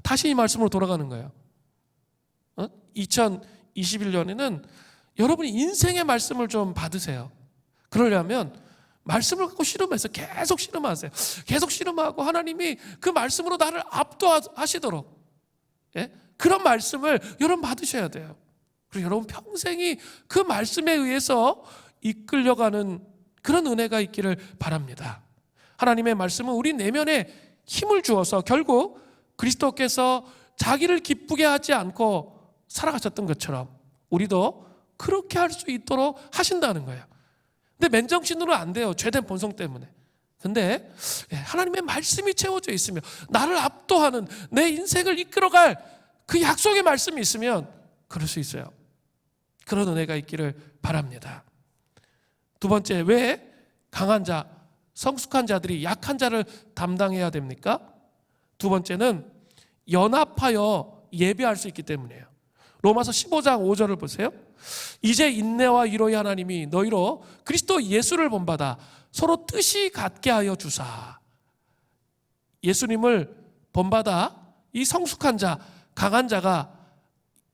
다시 이 말씀으로 돌아가는 거예요. 2021년에는 여러분이 인생의 말씀을 좀 받으세요. 그러려면 말씀을 갖고 씨름해서 계속 씨름하세요. 계속 씨름하고 하나님이 그 말씀으로 나를 압도하시도록, 예? 그런 말씀을 여러분 받으셔야 돼요. 그리고 여러분 평생이 그 말씀에 의해서 이끌려가는 그런 은혜가 있기를 바랍니다. 하나님의 말씀은 우리 내면에 힘을 주어서 결국 그리스도께서 자기를 기쁘게 하지 않고 살아가셨던 것처럼 우리도 그렇게 할 수 있도록 하신다는 거예요. 근데 맨정신으로 안 돼요. 죄된 본성 때문에. 근데 하나님의 말씀이 채워져 있으며 나를 압도하는 내 인생을 이끌어갈 그 약속의 말씀이 있으면 그럴 수 있어요. 그런 은혜가 있기를 바랍니다. 두 번째, 왜 강한 자, 성숙한 자들이 약한 자를 담당해야 됩니까? 두 번째는 연합하여 예배할 수 있기 때문이에요. 로마서 15장 5절을 보세요. 이제 인내와 위로의 하나님이 너희로 그리스도 예수를 본받아 서로 뜻이 같게 하여 주사. 예수님을 본받아 이 성숙한 자, 강한 자가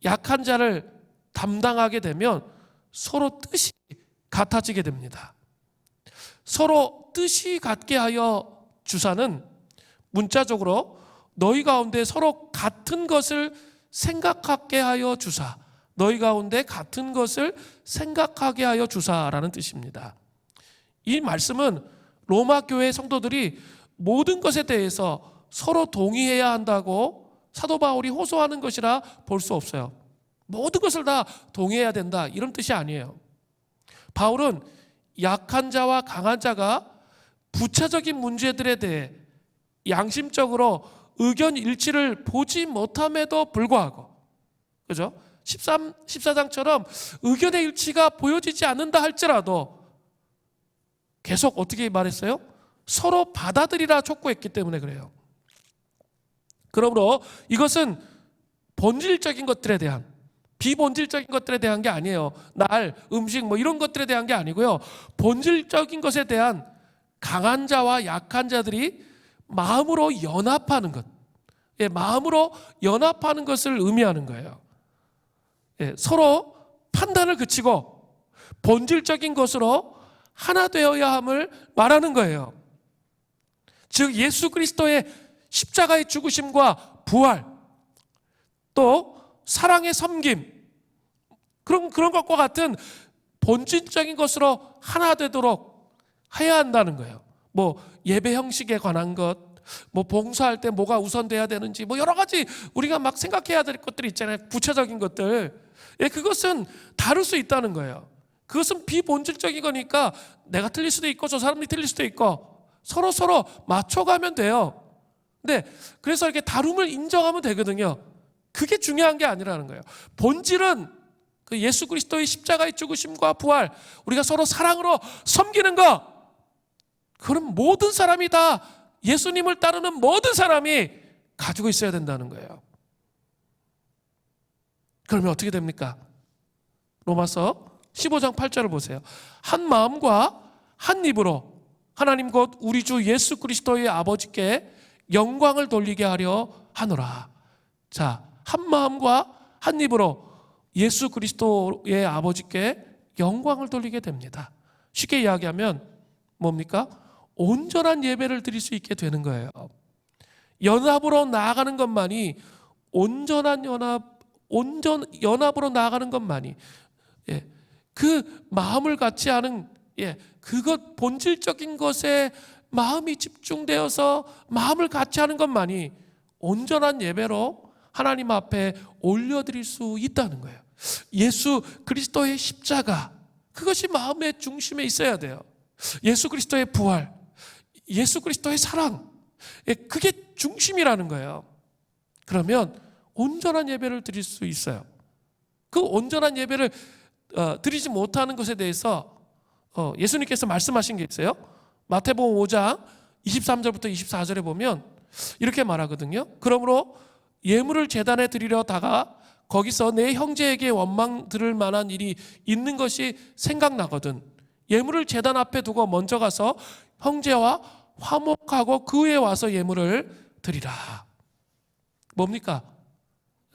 약한 자를 담당하게 되면 서로 뜻이 같아지게 됩니다. 서로 뜻이 같게 하여 주사는 문자적으로 너희 가운데 서로 같은 것을 생각하게 하여 주사, 너희 가운데 같은 것을 생각하게 하여 주사라는 뜻입니다. 이 말씀은 로마 교회 성도들이 모든 것에 대해서 서로 동의해야 한다고 사도 바울이 호소하는 것이라 볼 수 없어요. 모든 것을 다 동의해야 된다, 이런 뜻이 아니에요. 바울은 약한 자와 강한 자가 부차적인 문제들에 대해 양심적으로 의견 일치를 보지 못함에도 불구하고, 그죠? 14장처럼 의견의 일치가 보여지지 않는다 할지라도 계속 어떻게 말했어요? 서로 받아들이라 촉구했기 때문에 그래요. 그러므로 이것은 본질적인 것들에 대한, 비본질적인 것들에 대한 게 아니에요. 날, 음식 뭐 이런 것들에 대한 게 아니고요. 본질적인 것에 대한 강한 자와 약한 자들이 마음으로 연합하는 것, 마음으로 연합하는 것을 의미하는 거예요. 서로 판단을 그치고 본질적인 것으로 하나 되어야 함을 말하는 거예요. 즉 예수 그리스도의 십자가의 죽으심과 부활, 또 사랑의 섬김, 그런 것과 같은 본질적인 것으로 하나 되도록 해야 한다는 거예요. 뭐 예배 형식에 관한 것, 뭐 봉사할 때 뭐가 우선돼야 되는지, 뭐 여러 가지 우리가 막 생각해야 될 것들이 있잖아요. 구체적인 것들. 그것은 다를 수 있다는 거예요. 그것은 비본질적인 거니까 내가 틀릴 수도 있고 저 사람이 틀릴 수도 있고 서로 맞춰가면 돼요. 근데 그래서 이렇게 다름을 인정하면 되거든요. 그게 중요한 게 아니라는 거예요. 본질은 그 예수 그리스도의 십자가의 죽으심과 부활, 우리가 서로 사랑으로 섬기는 거, 그럼 모든 사람이 다, 예수님을 따르는 모든 사람이 가지고 있어야 된다는 거예요. 그러면 어떻게 됩니까? 로마서 15장 8절을 보세요. 한 마음과 한 입으로 하나님 곧 우리 주 예수 그리스도의 아버지께 영광을 돌리게 하려 하노라. 자, 한 마음과 한 입으로 예수 그리스도의 아버지께 영광을 돌리게 됩니다. 쉽게 이야기하면 뭡니까? 온전한 예배를 드릴 수 있게 되는 거예요. 연합으로 나아가는 것만이, 연합으로 나아가는 것만이, 그 마음을 갖지 않은 그것 본질적인 것에 마음이 집중되어서 마음을 갖지 않은 것만이 온전한 예배로 하나님 앞에 올려드릴 수 있다는 거예요. 예수 그리스도의 십자가, 그것이 마음의 중심에 있어야 돼요. 예수 그리스도의 부활, 예수 그리스도의 사랑, 그게 중심이라는 거예요. 그러면 온전한 예배를 드릴 수 있어요. 그 온전한 예배를 드리지 못하는 것에 대해서 예수님께서 말씀하신 게 있어요. 마태복음 5장 23절부터 24절에 보면 이렇게 말하거든요. 그러므로 예물을 제단에 드리려다가 거기서 내 형제에게 원망 들을 만한 일이 있는 것이 생각나거든 예물을 제단 앞에 두고 먼저 가서 형제와 화목하고 그 후에 와서 예물을 드리라. 뭡니까?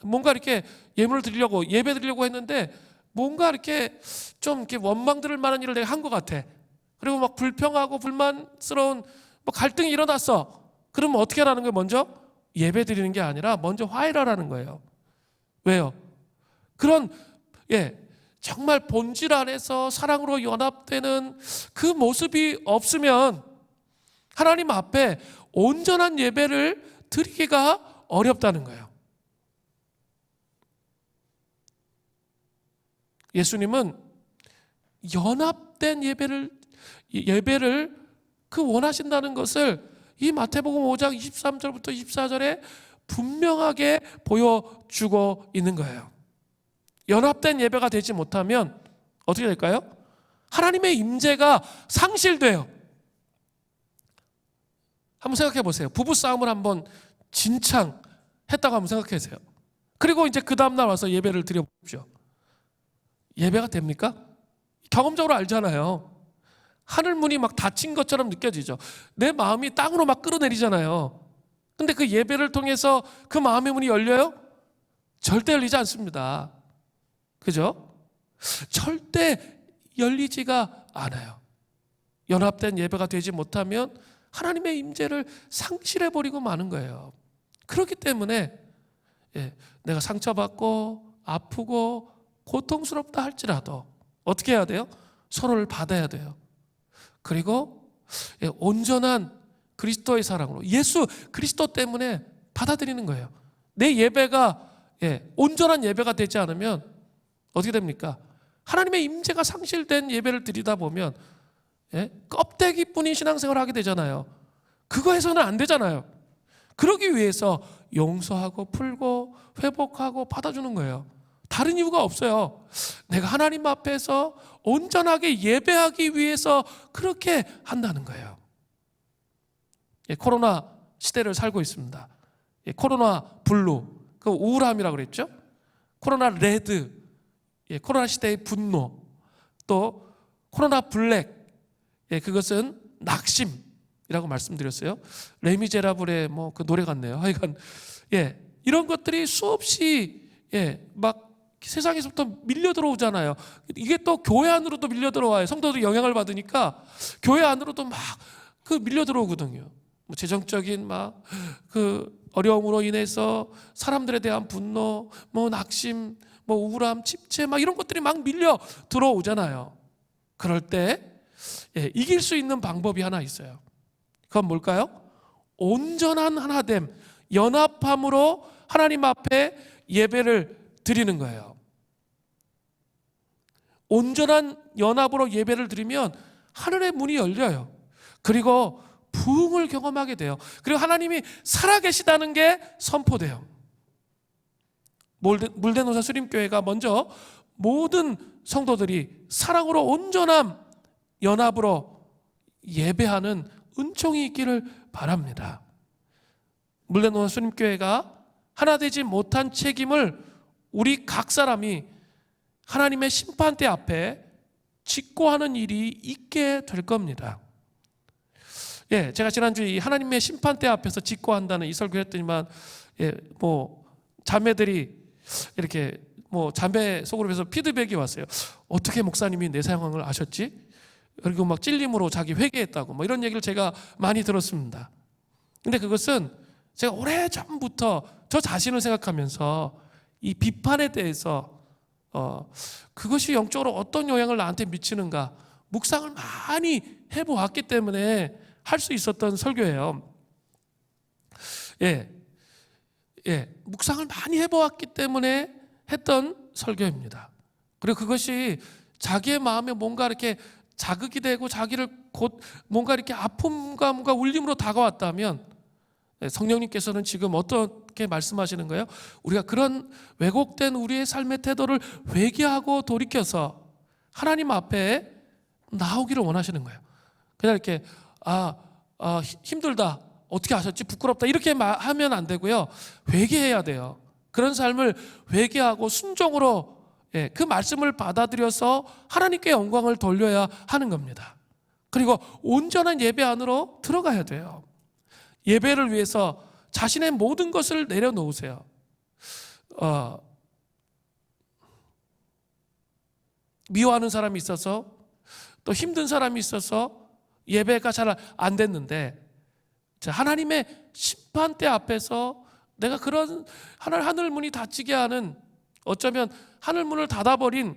뭔가 이렇게 예물을 드리려고, 예배 드리려고 했는데 뭔가 이렇게 좀 이렇게 원망 들을 만한 일을 내가 한 것 같아. 그리고 막 불평하고 불만스러운 갈등이 일어났어. 그러면 어떻게 하라는 거예요? 먼저 예배 드리는 게 아니라 먼저 화해하라는 거예요. 왜요? 그런 정말 본질 안에서 사랑으로 연합되는 그 모습이 없으면 하나님 앞에 온전한 예배를 드리기가 어렵다는 거예요. 예수님은 연합된 예배를 그 원하신다는 것을 이 마태복음 5장 23절부터 24절에 분명하게 보여주고 있는 거예요. 연합된 예배가 되지 못하면 어떻게 될까요? 하나님의 임재가 상실돼요. 한번 생각해 보세요. 부부싸움을 한번 진창 했다고 한번 생각해 보세요. 그리고 이제 그 다음날 와서 예배를 드려보십시오. 예배가 됩니까? 경험적으로 알잖아요. 하늘문이 막 닫힌 것처럼 느껴지죠. 내 마음이 땅으로 막 끌어내리잖아요. 근데 그 예배를 통해서 그 마음의 문이 열려요? 절대 열리지 않습니다. 그죠? 절대 열리지가 않아요. 연합된 예배가 되지 못하면 하나님의 임재를 상실해버리고 마는 거예요. 그렇기 때문에 내가 상처받고 아프고 고통스럽다 할지라도 어떻게 해야 돼요? 서로를 받아야 돼요. 그리고 온전한 그리스도의 사랑으로 예수 그리스도 때문에 받아들이는 거예요. 내 예배가 온전한 예배가 되지 않으면 어떻게 됩니까? 하나님의 임재가 상실된 예배를 드리다 보면 껍데기뿐인 신앙생활을 하게 되잖아요. 그거 해서는 안 되잖아요. 그러기 위해서 용서하고 풀고 회복하고 받아주는 거예요. 다른 이유가 없어요. 내가 하나님 앞에서 온전하게 예배하기 위해서 그렇게 한다는 거예요. 코로나 시대를 살고 있습니다. 코로나 블루, 그 우울함이라고 그랬죠. 코로나 레드, 코로나 시대의 분노, 또 코로나 블랙, 그것은 낙심이라고 말씀드렸어요. 레미제라블의 그 노래 같네요. 하여간 이런 것들이 수없이 막 세상에서부터 밀려 들어오잖아요. 이게 또 교회 안으로도 밀려 들어와요. 성도들이 영향을 받으니까 교회 안으로도 막 밀려 들어오거든요. 재정적인 그 어려움으로 인해서 사람들에 대한 분노, 낙심, 우울함, 침체 이런 것들이 막 밀려 들어오잖아요. 그럴 때 이길 수 있는 방법이 하나 있어요. 그건 뭘까요? 온전한 하나됨, 연합함으로 하나님 앞에 예배를 드리는 거예요. 온전한 연합으로 예배를 드리면 하늘의 문이 열려요. 그리고 부흥을 경험하게 돼요. 그리고 하나님이 살아계시다는 게 선포돼요. 물대노사 수림교회가 먼저 모든 성도들이 사랑으로 온전한 연합으로 예배하는 은총이 있기를 바랍니다. 물대노사 수림교회가 하나 되지 못한 책임을 우리 각 사람이 하나님의 심판대 앞에 직고하는 일이 있게 될 겁니다. 제가 지난주에 하나님의 심판대 앞에서 직고한다는 이 설교를 했더니만 자매들이 이렇게 자매 속으로 해서 피드백이 왔어요. 어떻게 목사님이 내 상황을 아셨지? 그리고 막 찔림으로 자기 회개했다고 이런 얘기를 제가 많이 들었습니다. 근데 그것은 제가 오래전부터 저 자신을 생각하면서 이 비판에 대해서 그것이 영적으로 어떤 영향을 나한테 미치는가 묵상을 많이 해보았기 때문에 할 수 있었던 설교예요. 묵상을 많이 해보았기 때문에 했던 설교입니다. 그리고 그것이 자기의 마음에 뭔가 이렇게 자극이 되고 자기를 곧 뭔가 이렇게 아픔과 뭔가 울림으로 다가왔다면 성령님께서는 지금 어떻게 말씀하시는 거예요? 우리가 그런 왜곡된 우리의 삶의 태도를 회개하고 돌이켜서 하나님 앞에 나오기를 원하시는 거예요. 그냥 이렇게 힘들다, 어떻게 하셨지, 부끄럽다 이렇게 하면 안 되고요. 회개해야 돼요. 그런 삶을 회개하고 순종으로 그 말씀을 받아들여서 하나님께 영광을 돌려야 하는 겁니다. 그리고 온전한 예배 안으로 들어가야 돼요. 예배를 위해서 자신의 모든 것을 내려놓으세요. 미워하는 사람이 있어서 또 힘든 사람이 있어서 예배가 잘 안 됐는데 하나님의 심판대 앞에서 내가 그런 하늘 문이 닫히게 하는 어쩌면 하늘 문을 닫아버린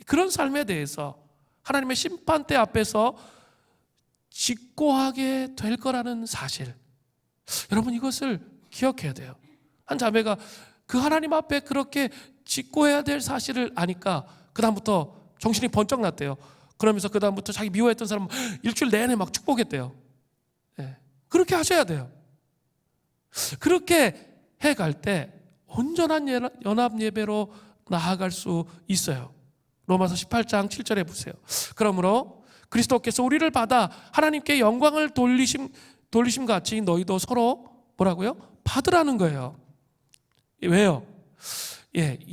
그런 삶에 대해서 하나님의 심판대 앞에서 직고하게 될 거라는 사실, 여러분 이것을 기억해야 돼요. 한 자매가 그 하나님 앞에 그렇게 직고해야 될 사실을 아니까 그 다음부터 정신이 번쩍 났대요. 그러면서 그 다음부터 자기 미워했던 사람 일주일 내내 막 축복했대요. 그렇게 하셔야 돼요. 그렇게 해갈 때 온전한 연합 예배로 나아갈 수 있어요. 로마서 18장 7절에 보세요. 그러므로 그리스도께서 우리를 받아 하나님께 영광을 돌리심 같이 너희도 서로 뭐라고요? 받으라는 거예요. 왜요?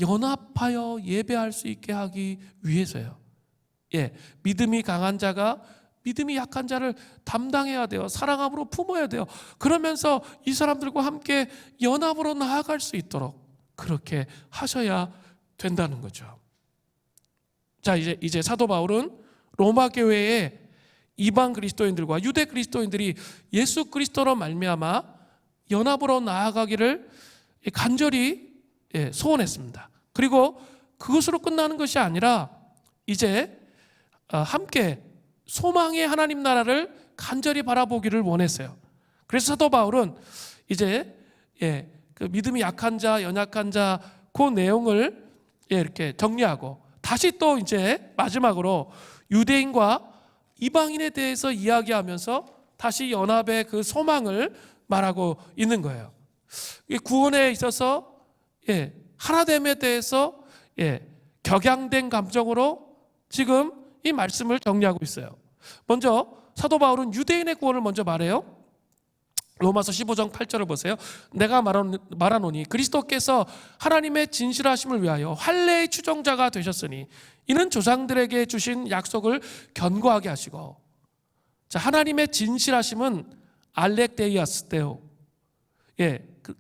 연합하여 예배할 수 있게 하기 위해서요. 믿음이 강한 자가 믿음이 약한 자를 담당해야 돼요. 사랑함으로 품어야 돼요. 그러면서 이 사람들과 함께 연합으로 나아갈 수 있도록 그렇게 하셔야 된다는 거죠. 자, 이제 사도 바울은 로마 교회에 이방 그리스도인들과 유대 그리스도인들이 예수 그리스도로 말미암아 연합으로 나아가기를 간절히 소원했습니다. 그리고 그것으로 끝나는 것이 아니라 이제 함께 소망의 하나님 나라를 간절히 바라보기를 원했어요. 그래서 사도 바울은 이제 그 믿음이 약한 자, 연약한 자 그 내용을 이렇게 정리하고 다시 또 이제 마지막으로 유대인과 이방인에 대해서 이야기하면서 다시 연합의 그 소망을 말하고 있는 거예요. 구원에 있어서 하나됨에 대해서 격양된 감정으로 지금 이 말씀을 정리하고 있어요. 먼저 사도 바울은 유대인의 구원을 먼저 말해요. 로마서 15장 8절을 보세요. 내가 말하노니 그리스도께서 하나님의 진실하심을 위하여 할례의 추종자가 되셨으니 이는 조상들에게 주신 약속을 견고하게 하시고, 자, 하나님의 진실하심은 알렉데이아스테오.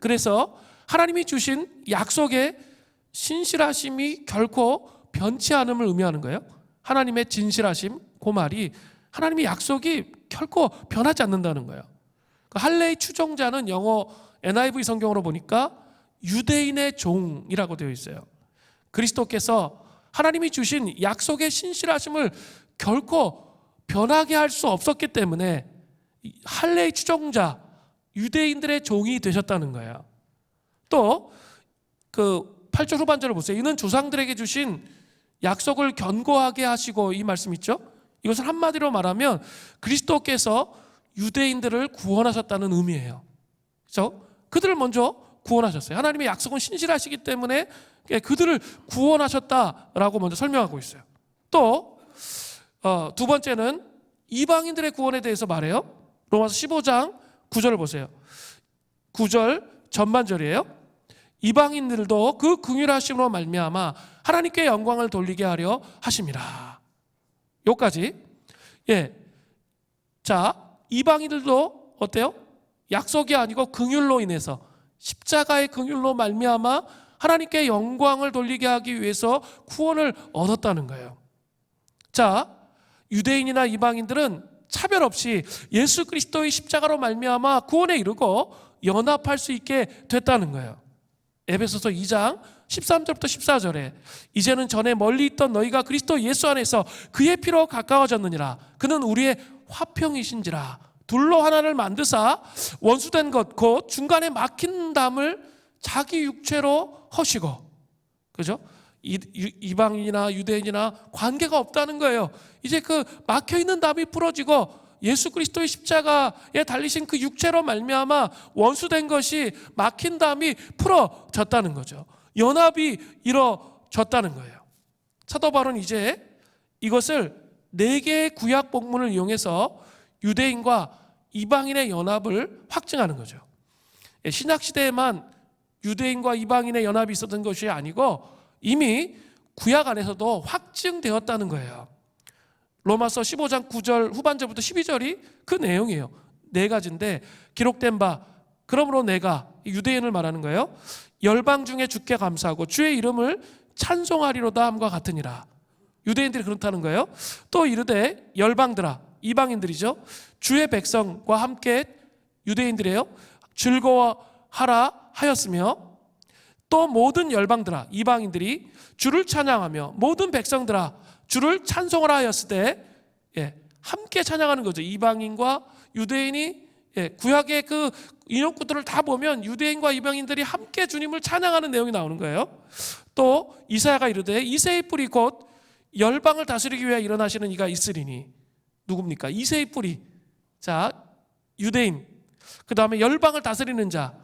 그래서 하나님이 주신 약속의 신실하심이 결코 변치 않음을 의미하는 거예요. 하나님의 진실하심, 그 말이 하나님의 약속이 결코 변하지 않는다는 거예요. 할례의 추종자는 영어 NIV 성경으로 보니까 유대인의 종이라고 되어 있어요. 그리스도께서 하나님이 주신 약속의 신실하심을 결코 변하게 할 수 없었기 때문에 할례의 추종자, 유대인들의 종이 되셨다는 거예요. 또 그 8절 후반절을 보세요. 이는 조상들에게 주신 약속을 견고하게 하시고, 이 말씀 있죠? 이것을 한마디로 말하면 그리스도께서 유대인들을 구원하셨다는 의미예요. 그렇죠? 그들을 먼저 구원하셨어요. 하나님의 약속은 신실하시기 때문에 그들을 구원하셨다라고 먼저 설명하고 있어요. 또 두 번째는 이방인들의 구원에 대해서 말해요. 로마서 15장 9절을 보세요. 9절 전반절이에요. 이방인들도 그 긍휼하심으로 말미암아 하나님께 영광을 돌리게 하려 하심이라. 여기까지. 자, 이방인들도 어때요? 약속이 아니고 긍휼로 인해서, 십자가의 긍휼로 말미암아 하나님께 영광을 돌리게 하기 위해서 구원을 얻었다는 거예요. 자, 유대인이나 이방인들은 차별 없이 예수 그리스도의 십자가로 말미암아 구원에 이르고 연합할 수 있게 됐다는 거예요. 에베소서 2장 13절부터 14절에 이제는 전에 멀리 있던 너희가 그리스도 예수 안에서 그의 피로 가까워졌느니라. 그는 우리의 화평이신지라. 둘로 하나를 만드사 원수된 것 곧 중간에 막힌 담을 자기 육체로 허시고, 그죠? 이방인이나 유대인이나 관계가 없다는 거예요. 이제 그 막혀있는 담이 풀어지고 예수 그리스도의 십자가에 달리신 그 육체로 말미암아 원수된 것이, 막힌 담이 풀어졌다는 거죠. 연합이 이루어졌다는 거예요. 사도 바울은 이제 이것을 4개의 구약 복문을 이용해서 유대인과 이방인의 연합을 확증하는 거죠. 신약 시대에만 유대인과 이방인의 연합이 있었던 것이 아니고 이미 구약 안에서도 확증되었다는 거예요. 로마서 15장 9절 후반절부터 12절이 그 내용이에요. 4가지인데 기록된 바 그러므로 내가, 유대인을 말하는 거예요, 열방 중에 주께 감사하고 주의 이름을 찬송하리로다 함과 같으니라. 유대인들이 그렇다는 거예요. 또 이르되 열방들아, 이방인들이죠, 주의 백성과 함께, 유대인들이에요, 즐거워하라 하였으며, 또 모든 열방들아, 이방인들이 주를 찬양하며 모든 백성들아 주를 찬송하라 하였을 때, 함께 찬양하는 거죠. 이방인과 유대인이, 구약의 그 인용구들을 다 보면 유대인과 이방인들이 함께 주님을 찬양하는 내용이 나오는 거예요. 또 이사야가 이르되 이새의 뿌리 곧 열방을 다스리기 위해 일어나시는 이가 있으리니. 누굽니까? 이새의 뿌리. 자, 유대인. 그 다음에 열방을 다스리는 자,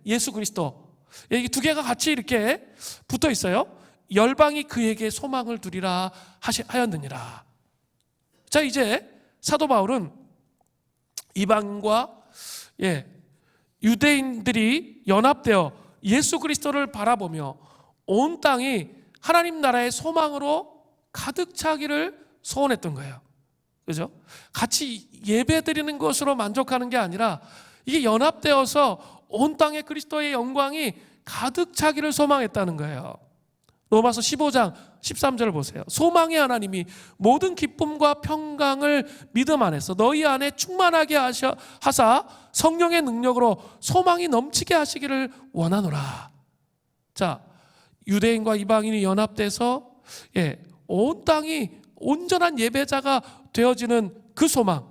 예수 그리스도. 이 2개가 같이 이렇게 붙어 있어요. 열방이 그에게 소망을 두리라 하였느니라. 자, 이제 사도 바울은 이방인과 유대인들이 연합되어 예수 그리스도를 바라보며 온 땅이 하나님 나라의 소망으로 가득 차기를 소원했던 거예요. 그죠? 같이 예배 드리는 것으로 만족하는 게 아니라 이게 연합되어서 온 땅에 그리스도의 영광이 가득 차기를 소망했다는 거예요. 로마서 15장 13절을 보세요. 소망의 하나님이 모든 기쁨과 평강을 믿음 안에서 너희 안에 충만하게 하사 성령의 능력으로 소망이 넘치게 하시기를 원하노라. 자, 유대인과 이방인이 연합돼서 온 땅이 온전한 예배자가 되어지는 그 소망,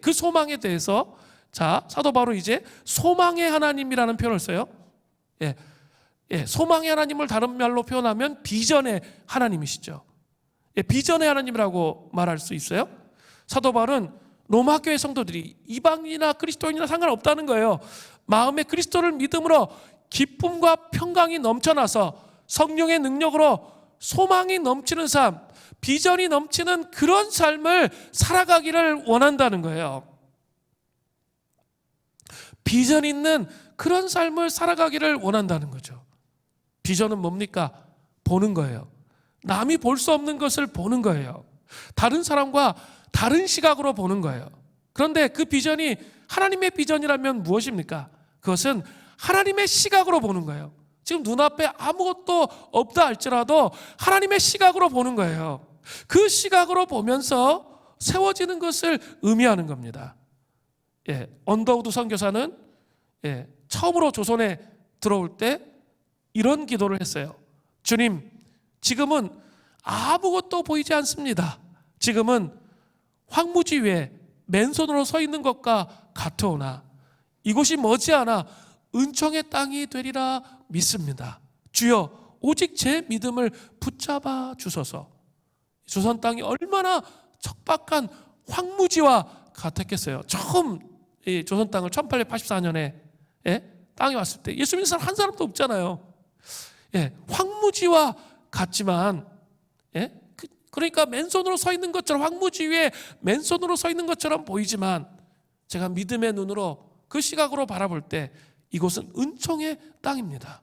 그 소망에 대해서, 자, 사도 바울은 이제 소망의 하나님이라는 표현을 써요. 소망의 하나님을 다른 말로 표현하면 비전의 하나님이시죠. 비전의 하나님이라고 말할 수 있어요. 사도 바울은 로마 교회 성도들이 이방인이나 그리스도인이나 상관없다는 거예요. 마음에 그리스도를 믿음으로 기쁨과 평강이 넘쳐나서 성령의 능력으로 소망이 넘치는 삶, 비전이 넘치는 그런 삶을 살아가기를 원한다는 거예요. 비전 있는 그런 삶을 살아가기를 원한다는 거죠. 비전은 뭡니까? 보는 거예요. 남이 볼 수 없는 것을 보는 거예요. 다른 사람과 다른 시각으로 보는 거예요. 그런데 그 비전이 하나님의 비전이라면 무엇입니까? 그것은 하나님의 시각으로 보는 거예요. 지금 눈앞에 아무것도 없다 할지라도 하나님의 시각으로 보는 거예요. 그 시각으로 보면서 세워지는 것을 의미하는 겁니다. 언더우드 선교사는 처음으로 조선에 들어올 때 이런 기도를 했어요. 주님, 지금은 아무것도 보이지 않습니다. 지금은 황무지 위에 맨손으로 서 있는 것과 같으오나 이곳이 머지않아 은총의 땅이 되리라 믿습니다. 주여, 오직 제 믿음을 붙잡아 주소서. 조선 땅이 얼마나 척박한 황무지와 같았겠어요. 처음 이 조선 땅을 1884년에 땅에 왔을 때 예수 믿는 사람 한 사람도 없잖아요. 황무지와 같지만, 그러니까 맨손으로 서 있는 것처럼, 황무지 위에 맨손으로 서 있는 것처럼 보이지만, 제가 믿음의 눈으로 그 시각으로 바라볼 때 이곳은 은총의 땅입니다.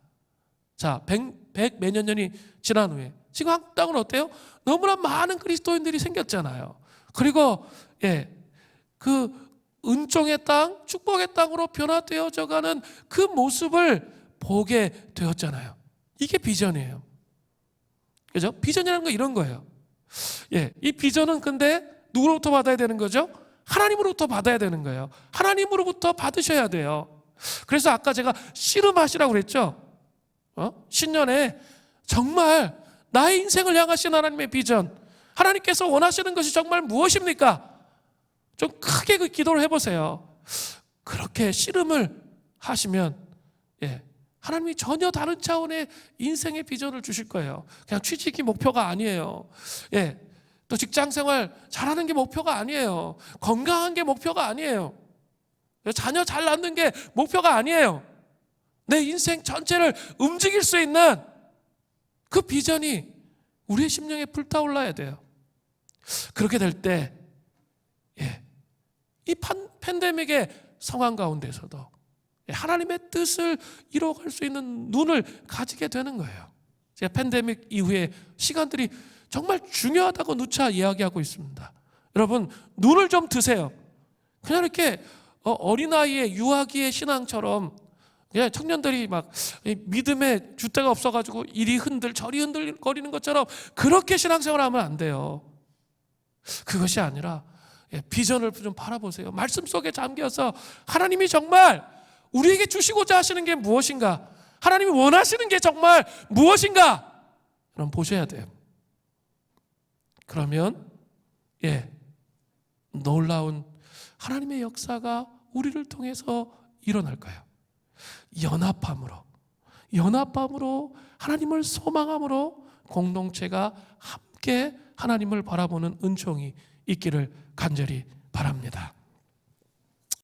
자, 100 몇년 년이 지난 후에 지금 한국 땅은 어때요? 너무나 많은 그리스도인들이 생겼잖아요. 그리고 그 은총의 땅, 축복의 땅으로 변화되어져가는 그 모습을 보게 되었잖아요. 이게 비전이에요. 그죠? 비전이라는 건 이런 거예요. 이 비전은 근데 누구로부터 받아야 되는 거죠? 하나님으로부터 받아야 되는 거예요. 하나님으로부터 받으셔야 돼요. 그래서 아까 제가 씨름하시라고 그랬죠. 신년에 정말 나의 인생을 향하신 하나님의 비전, 하나님께서 원하시는 것이 정말 무엇입니까? 좀 크게 그 기도를 해보세요. 그렇게 씨름을 하시면 하나님이 전혀 다른 차원의 인생의 비전을 주실 거예요. 그냥 취직이 목표가 아니에요. 또 직장생활 잘하는 게 목표가 아니에요. 건강한 게 목표가 아니에요. 자녀 잘 낳는 게 목표가 아니에요. 내 인생 전체를 움직일 수 있는 그 비전이 우리의 심령에 불타올라야 돼요. 그렇게 될 때 이 팬데믹의 상황 가운데서도 하나님의 뜻을 이뤄갈 수 있는 눈을 가지게 되는 거예요. 제가 팬데믹 이후에 시간들이 정말 중요하다고 누차 이야기하고 있습니다. 여러분, 눈을 좀 드세요. 그냥 이렇게 어린아이의 유아기의 신앙처럼 그냥 청년들이 막 믿음의 줏대가 없어가지고 이리 흔들 저리 흔들거리는 것처럼 그렇게 신앙생활하면 안 돼요. 그것이 아니라 비전을 좀 바라보세요. 말씀 속에 잠겨서 하나님이 정말 우리에게 주시고자 하시는 게 무엇인가, 하나님이 원하시는 게 정말 무엇인가, 그럼 보셔야 돼요. 그러면 놀라운 하나님의 역사가 우리를 통해서 일어날 거예요. 연합함으로 하나님을 소망함으로 공동체가 함께 하나님을 바라보는 은총이 있기를 간절히 바랍니다.